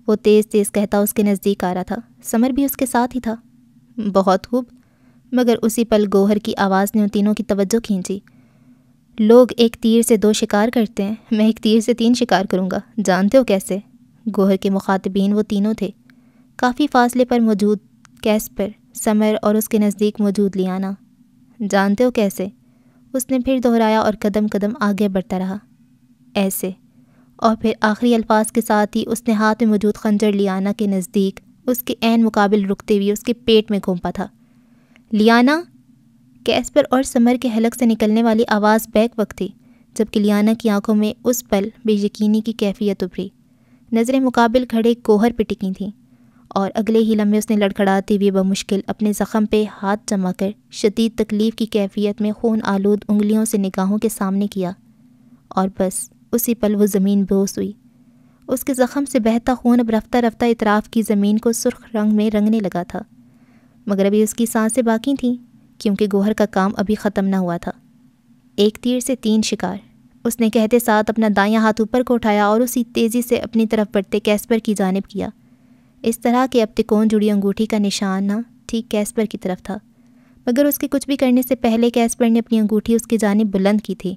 وہ تیز تیز کہتا اس کے نزدیک آ رہا تھا، سمر بھی اس کے ساتھ ہی تھا۔ بہت خوب، مگر اسی پل گوہر کی آواز نے ان تینوں کی توجہ کھینچی۔ لوگ ایک تیر سے 2 شکار کرتے ہیں، میں ایک تیر سے 3 شکار کروں گا، جانتے ہو کیسے؟ گوہر کے مخاطبین وہ تینوں تھے، کافی فاصلے پر موجود کیسپر، سمر اور اس کے نزدیک موجود لیانا۔ جانتے ہو کیسے؟ اس نے پھر دہرایا اور قدم قدم آگے بڑھتا رہا۔ ایسے، اور پھر آخری الفاظ کے ساتھ ہی اس نے ہاتھ میں موجود خنجر لیانا کے نزدیک اس کے عین مقابل رکتے ہوئے اس کے پیٹ میں گھونپا تھا۔ لیانا! کیسپر اور سمر کے حلق سے نکلنے والی آواز بیک وقت تھی، جبکہ لیانا کی آنکھوں میں اس پل بے یقینی کی کیفیت ابھری۔ نظریں مقابل کھڑے گوہر پہ ٹکی تھیں اور اگلے ہی لمحے اس نے لڑکھڑاتے ہوئے بمشکل اپنے زخم پہ ہاتھ جما کر شدید تکلیف کی کیفیت میں خون آلود انگلیوں سے نگاہوں کے سامنے کیا، اور بس اسی پل وہ زمین بوس ہوئی۔ اس کے زخم سے بہتا خون اب رفتہ رفتہ اطراف کی زمین کو سرخ رنگ میں رنگنے لگا تھا، مگر ابھی اس کی سانسیں باقی تھیں کیونکہ گوہر کا کام ابھی ختم نہ ہوا تھا۔ ایک تیر سے 3 شکار، اس نے کہتے ساتھ اپنا دایاں ہاتھ اوپر کو اٹھایا اور اسی تیزی سے اپنی طرف بڑھتے کیسپر کی جانب کیا، اس طرح کہ اب تکون جڑی انگوٹھی کا نشانہ ٹھیک کیسپر کی طرف تھا، مگر اس کے کچھ بھی کرنے سے پہلے کیسپر نے اپنی انگوٹھی اس کی جانب بلند کی تھی۔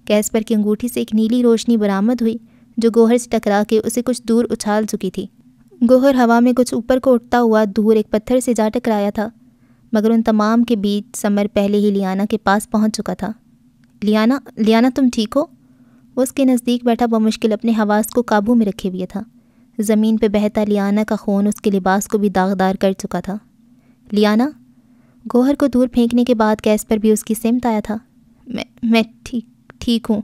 کیسپر کی انگوٹھی سے ایک نیلی روشنی برآمد ہوئی جو گوہر سے ٹکرا کے اسے کچھ دور اچھال چکی تھی۔ گوہر ہوا میں کچھ اوپر کو اٹھتا ہوا دور ایک پتھر سے جا ٹکرایا تھا، مگر ان تمام کے بیچ سمر پہلے ہی لیانا کے پاس پہنچ چکا تھا۔ لیانا تم ٹھیک ہو؟ وہ اس کے نزدیک بیٹھا بمشکل اپنے حواس کو قابو میں رکھے ہوئے تھا۔ زمین پہ بہتا لیانا کا خون اس کے لباس کو بھی داغدار کر چکا تھا۔ لیانا! گوہر کو دور پھینکنے کے بعد کیسپر بھی اس کی سمت آیا تھا۔ میں ٹھیک ہوں،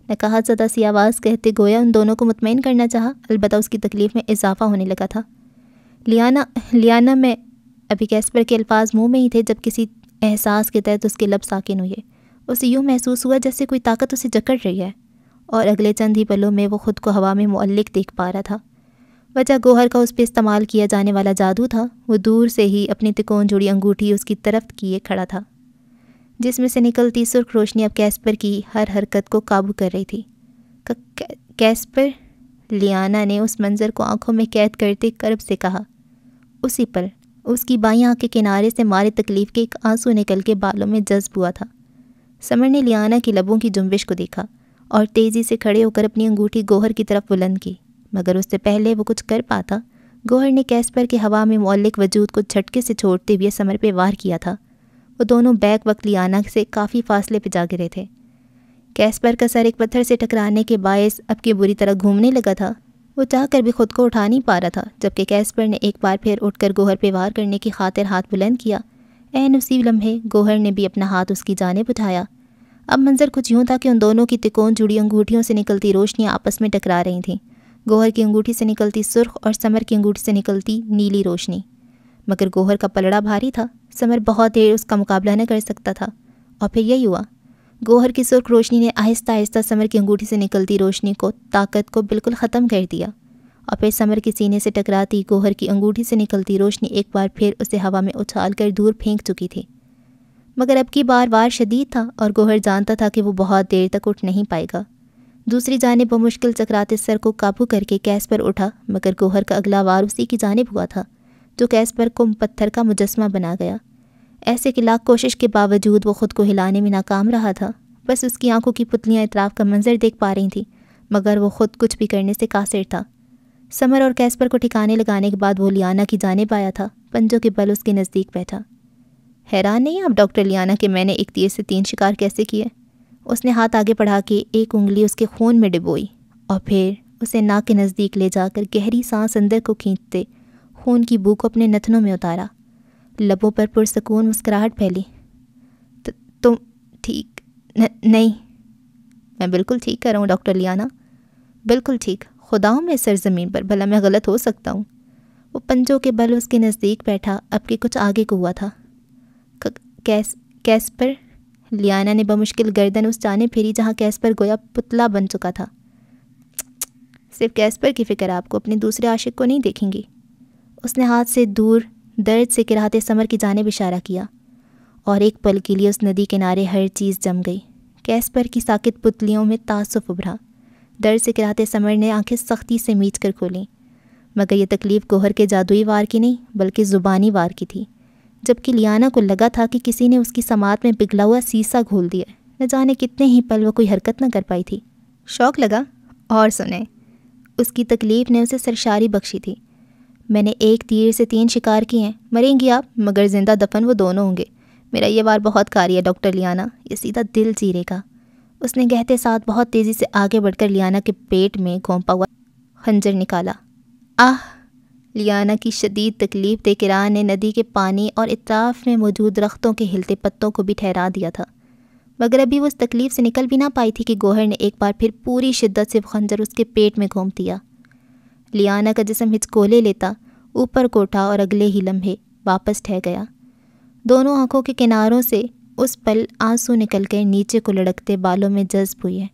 نقاہت زدہ سی آواز کہتے گویا ان دونوں کو مطمئن کرنا چاہا، البتہ اس کی تکلیف میں اضافہ ہونے لگا تھا۔ لیانا میں ابھی کیسپر کے الفاظ منہ میں ہی تھے جب کسی احساس کے تحت اس کے لب ساکن ہوئے۔ اسے یوں محسوس ہوا جیسے کوئی طاقت اسے جکڑ رہی ہے اور اگلے چند ہی پلوں میں وہ خود کو ہوا میں معلق دیکھ پا رہا تھا۔ وجہ گوہر کا اس پہ استعمال کیا جانے والا جادو تھا۔ وہ دور سے ہی اپنی تکون جڑی انگوٹھی اس کی طرف کیے کھڑا تھا، جس میں سے نکلتی سرخ روشنی اب کیسپر کی ہر حرکت کو قابو کر رہی تھی۔ کیسپر، لیانا نے اس منظر کو آنکھوں میں قید کرتے کرب سے کہا۔ اسی پل اس کی بائیں آنکھ کے کنارے سے مارے تکلیف کے ایک آنسو نکل کے بالوں میں جذب ہوا تھا۔ سمر نے لیانا کی لبوں کی جنبش کو دیکھا اور تیزی سے کھڑے ہو کر اپنی انگوٹھی گوہر کی طرف بلند کی، مگر اس سے پہلے وہ کچھ کر پاتا، گوہر نے کیسپر کے ہوا میں معلق وجود کو جھٹکے سے چھوڑتے ہوئے سمر پہ وار کیا تھا۔ وہ دونوں بیک وقت لیانا سے کافی فاصلے پہ جا گرے تھے۔ کیسپر کا سر ایک پتھر سے ٹکرانے کے باعث اب کی بری طرح گھومنے لگا تھا۔ وہ چاہ کر بھی خود کو اٹھا نہیں پا رہا تھا، جبکہ کیسپر نے ایک بار پھر اٹھ کر گوہر پہ وار کرنے کی خاطر ہاتھ بلند کیا۔ عین اسی لمحے گوہر نے بھی اپنا ہاتھ اس کی جانب اٹھایا۔ اب منظر کچھ یوں تھا کہ ان دونوں کی تکون جڑی انگوٹھیوں سے نکلتی روشنیاں آپس میں ٹکرا رہی تھیں، گوہر کی انگوٹھی سے نکلتی سرخ اور سمر کی انگوٹھی سے نکلتی نیلی روشنی۔ مگر گوہر کا پلڑا بھاری تھا، سمر بہت دیر اس کا مقابلہ نہ کر سکتا تھا، اور پھر یہی ہوا۔ گوہر کی سرخ روشنی نے آہستہ آہستہ سمر کی انگوٹھی سے نکلتی روشنی کو، طاقت کو بالکل ختم کر دیا، اور پھر سمر کے سینے سے ٹکراتی گوہر کی انگوٹھی سے نکلتی روشنی ایک بار پھر اسے ہوا میں اچھال کر دور پھینک چکی تھی۔ مگر اب کی بار وار شدید تھا اور گوہر جانتا تھا کہ وہ بہت دیر تک اٹھ نہیں پائے گا۔ دوسری جانب وہ مشکل چکراتے سر کو قابو کر کے کیسپر اٹھا، مگر گوہر کا اگلا وار اسی کی جانب ہوا تھا، جو کیسپر کو پتھر کا مجسمہ بنا گیا۔ ایسے کہ لاکھ کوشش کے باوجود وہ خود کو ہلانے میں ناکام رہا تھا۔ بس اس کی آنکھوں کی پتلیاں اطراف کا منظر دیکھ پا رہی تھیں، مگر وہ خود کچھ بھی کرنے سے قاصر تھا۔ سمر اور کیسپر کو ٹھکانے لگانے کے بعد وہ لیانا کی جانب آیا تھا، پنجوں کے بل اس کے نزدیک بیٹھا۔ حیران نہیں آپ ڈاکٹر لیانا کہ میں نے ایک تیر سے 3 شکار کیسے کیے؟ اس نے ہاتھ آگے بڑھا کے ایک انگلی اس کے خون میں ڈبوئی اور پھر اسے ناک کے نزدیک لے جا کر گہری سانس اندر کو کھینچتے خون کی بو کو اپنے نتنوں میں اتارا۔ لبوں پر پرسکون مسکراہٹ پھیلی۔ تم ٹھیک نہیں؟ میں بالکل ٹھیک کر رہا ہوں ڈاکٹر لیانا، بالکل ٹھیک، خداؤں میں سرزمین پر، بھلا میں غلط ہو سکتا ہوں؟ وہ پنجوں کے بل اس کے نزدیک بیٹھا، اب کے کچھ آگے کو ہوا تھا۔ کیسپر، لیانا نے بمشکل گردن اس جانب پھیری جہاں کیسپر گویا پتلا بن چکا تھا۔ صرف کیسپر کی فکر، آپ کو اپنے دوسرے عاشق کو نہیں دیکھیں گی؟ اس نے ہاتھ سے دور درد سے کراہتے سمر کی جانب اشارہ کیا، اور ایک پل کے لیے اس ندی کنارے ہر چیز جم گئی۔ کیسپر کی ساکت پتلیوں میں تعصف ابھرا۔ درد سے کراہتے سمر نے آنکھیں سختی سے میچ کر کھولیں، مگر یہ تکلیف گوہر کے جادوئی وار کی نہیں بلکہ زبانی وار کی تھی، جبکہ لیانا کو لگا تھا کہ کسی نے اس کی سماعت میں پگھلا ہوا سیسا گھول دیا۔ نہ جانے کتنے ہی پل وہ کوئی حرکت نہ کر پائی تھی۔ شوق لگا؟ اور سنیں، اس کی تکلیف نے اسے سرشاری بخشی تھی۔ میں نے ایک تیر سے 3 شکار کیے ہیں، مریں گی آپ مگر زندہ دفن وہ دونوں ہوں گے۔ میرا یہ وار بہت کاری ہے ڈاکٹر لیانا، یہ سیدھا دل چیرے گا۔ اس نے کہتے ساتھ بہت تیزی سے آگے بڑھ کر لیانا کے پیٹ میں گھونپا ہوا خنجر نکالا۔ آہ! لیانا کی شدید تکلیف دیکھ ایران نے ندی کے پانی اور اطراف میں موجود درختوں کے ہلتے پتوں کو بھی ٹھہرا دیا تھا، مگر ابھی وہ اس تکلیف سے نکل بھی نہ پائی تھی کہ گوہر نے ایک بار پھر پوری شدت سے خنجر اس کے پیٹ میں گھونپ دیا۔ لیانا کا جسم ہچکولے لیتا اوپر کو اٹھا اور اگلے ہی لمحے واپس ٹھہ گیا۔ دونوں آنکھوں کے کناروں سے اس پل آنسو نکل کر نیچے کو لڑکتے بالوں میں جذب ہوئے،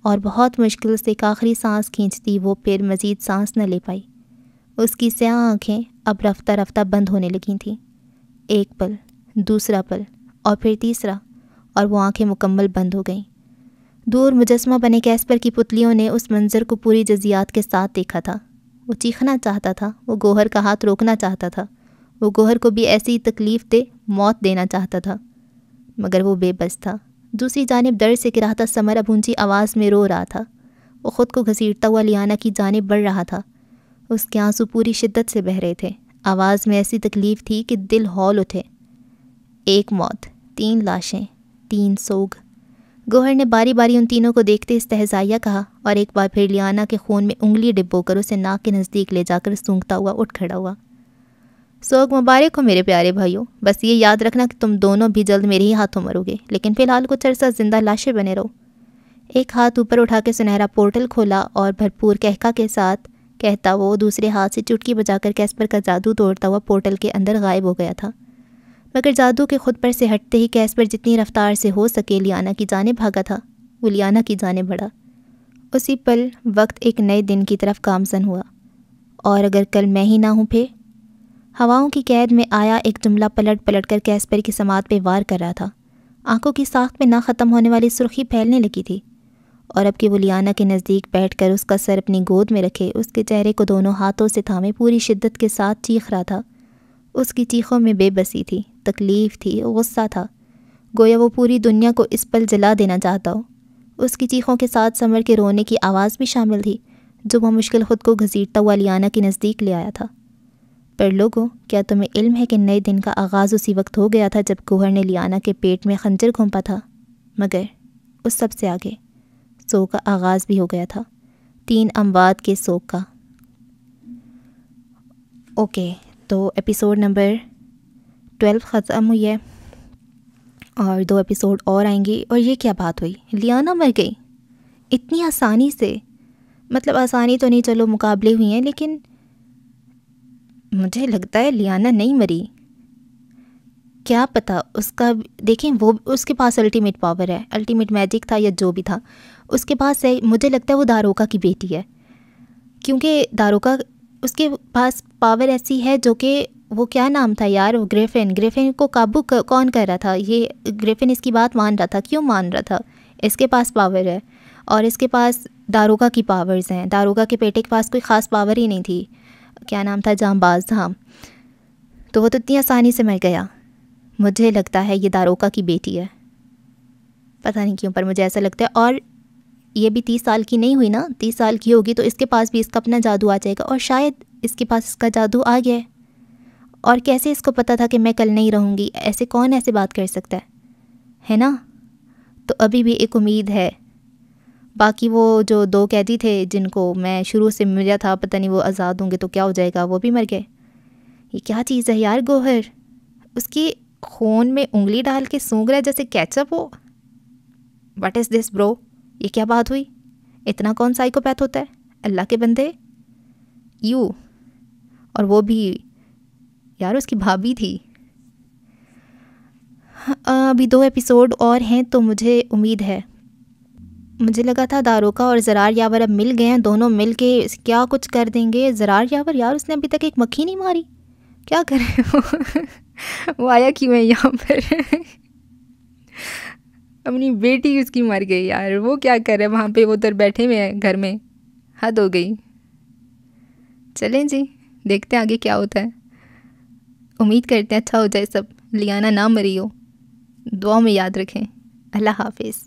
اور بہت مشکل سے ایک آخری سانس کھینچتی وہ پھر مزید سانس نہ لے پائی۔ اس کی سیاہ آنکھیں اب رفتہ رفتہ بند ہونے لگی تھیں۔ ایک پل، دوسرا پل، اور پھر تیسرا، اور وہ آنکھیں مکمل بند ہو گئیں۔ دور مجسمہ بنے کیسپر کی پتلیوں نے اس منظر کو پوری جزیات کے ساتھ دیکھا تھا۔ وہ چیخنا چاہتا تھا، وہ گوہر کا ہاتھ روکنا چاہتا تھا، وہ گوہر کو بھی ایسی تکلیف دے موت دینا چاہتا تھا، مگر وہ بے بس تھا۔ دوسری جانب درد سے گراہتا سمر اب اونچی آواز میں رو رہا تھا۔ وہ خود کو گھسیٹتا ہوا لیانا کی جانب بڑھ رہا تھا۔ اس کے آنسو پوری شدت سے بہہ رہے تھے، آواز میں ایسی تکلیف تھی کہ دل ہول اٹھے۔ 1 موت، 3 لاشیں، 3 سوگ۔ گوہر نے باری باری ان تینوں کو دیکھتے استہزائیہ کہا، اور ایک بار پھر لیانا کے خون میں انگلی ڈبو کر اسے ناک کے نزدیک لے جا کر سونگتا ہوا اٹھ کھڑا ہوا۔ سوگ مبارک ہو میرے پیارے بھائیوں، بس یہ یاد رکھنا کہ تم دونوں بھی جلد میرے ہی ہاتھوں مرو گے، لیکن فی الحال کچھ عرصہ زندہ لاشیں بنے رہو۔ ایک ہاتھ اوپر اٹھا کے سنہرا پورٹل کھولا اور بھرپور کہکا کے ساتھ کہتا وہ دوسرے ہاتھ سے چٹکی بجا کر کیسپر کا جادو توڑتا ہوا پورٹل کے اندر غائب ہو گیا تھا۔ مگر جادو کے خود پر سے ہٹتے ہی کیسپر جتنی رفتار سے ہو سکے لیانا کی جانب بھاگا تھا۔ وہ لیانا کی جانب بڑھا اسی پل وقت ایک نئے دن کی طرف گامزن ہوا، اور اگر کل میں ہی نہ ہوں پھر؟ ہواؤں کی قید میں آیا ایک جملہ پلٹ پلٹ کر کیسپر کی سماعت پہ وار کر رہا تھا۔ آنکھوں کی ساخت میں نہ ختم ہونے والی سرخی پھیلنے لگی تھی، اور اب کہ وہ لیانا کے نزدیک بیٹھ کر اس کا سر اپنی گود میں رکھے اس کے چہرے کو دونوں ہاتھوں سے تھامے پوری شدت کے ساتھ چیخ رہا تھا۔ اس کی چیخوں میں بے بسی تھی، تکلیف تھی، غصہ تھا، گویا وہ پوری دنیا کو اس پل جلا دینا چاہتا ہو۔ اس کی چیخوں کے ساتھ سمر کے رونے کی آواز بھی شامل تھی، جو وہ مشکل خود کو گھسیٹتا ہوا لیانا کے نزدیک لے آیا تھا۔ پر لوگوں، کیا تمہیں علم ہے کہ نئے دن کا آغاز اسی وقت ہو گیا تھا جب گوہر نے لیانا کے پیٹ میں خنجر گھونپا تھا؟ مگر اس سب سے آگے سوگ کا آغاز بھی ہو گیا تھا، 3 اموات کے سوگ کا۔ اوکے، تو ایپیسوڈ نمبر 12 ختم ہوئی ہے، اور 2 ایپیسوڈ اور آئیں گی۔ اور یہ کیا بات ہوئی، لیانا مر گئی اتنی آسانی سے؟ مطلب آسانی تو نہیں، چلو مقابلے ہوئی ہیں، لیکن مجھے لگتا ہے لیانا نہیں مری۔ کیا پتہ اس کا، دیکھیں وہ اس کے پاس الٹیمیٹ پاور ہے، الٹیمیٹ میجک تھا یا جو بھی تھا اس کے پاس ہے۔ مجھے لگتا ہے وہ داروکا کی بیٹی ہے، کیونکہ داروکا اس کے پاس پاور ایسی ہے جو کہ وہ کیا نام تھا یار، وہ گریفن کو قابو کون کر رہا تھا؟ یہ گریفن اس کی بات مان رہا تھا، کیوں مان رہا تھا؟ اس کے پاس پاور ہے، اور اس کے پاس داروکا کی پاورز ہیں۔ داروکا کے بیٹے کے پاس کوئی خاص پاور ہی نہیں تھی، کیا نام تھا، جانباز، ہاں، تو وہ تو اتنی آسانی سے مر گیا۔ مجھے لگتا ہے یہ داروکا کی بیٹی ہے، پتہ نہیں کیوں، پر مجھے ایسا لگتا ہے۔ اور یہ بھی 30 سال کی نہیں ہوئی نا، 30 سال کی ہوگی تو اس کے پاس بھی اس کا اپنا جادو آ جائے گا، اور شاید اس کے پاس اس کا جادو آ گیا ہے، اور کیسے اس کو پتہ تھا کہ میں کل نہیں رہوں گی؟ ایسے کون ایسے بات کر سکتا ہے نا؟ تو ابھی بھی ایک امید ہے۔ باقی وہ جو 2 قیدی تھے جن کو میں شروع سے ملا تھا، پتہ نہیں وہ آزاد ہوں گے تو کیا ہو جائے گا، وہ بھی مر گئے۔ یہ کیا چیز ہے یار، گوہر اس کی خون میں انگلی ڈال کے سونگھ رہا ہے جیسے کیچپ ہو۔ واٹ از دس برو، یہ کیا بات ہوئی؟ اتنا کون سائیکوپیتھ ہوتا ہے اللہ کے بندے؟ یو، اور وہ بھی یار اس کی بھابھی تھی۔ ابھی 2 ایپیسوڈ اور ہیں تو مجھے امید ہے۔ مجھے لگا تھا داروکا اور زرار یاور اب مل گئے ہیں، دونوں مل کے کیا کچھ کر دیں گے۔ زرار یاور یار اس نے ابھی تک ایک مکھی نہیں ماری، کیا کرے وہ آیا کیوں ہے یہاں پر اپنی بیٹی اس کی مر گئی یار، وہ کیا کر رہے وہاں پہ، وہ ادھر بیٹھے ہوئے ہیں گھر میں، حد ہو گئی۔ چلیں جی، دیکھتے ہیں آگے کیا ہوتا ہے، امید کرتے ہیں اچھا ہو جائے سب، لیانا نہ مری ہو، دعاؤں میں یاد رکھیں۔ اللہ حافظ۔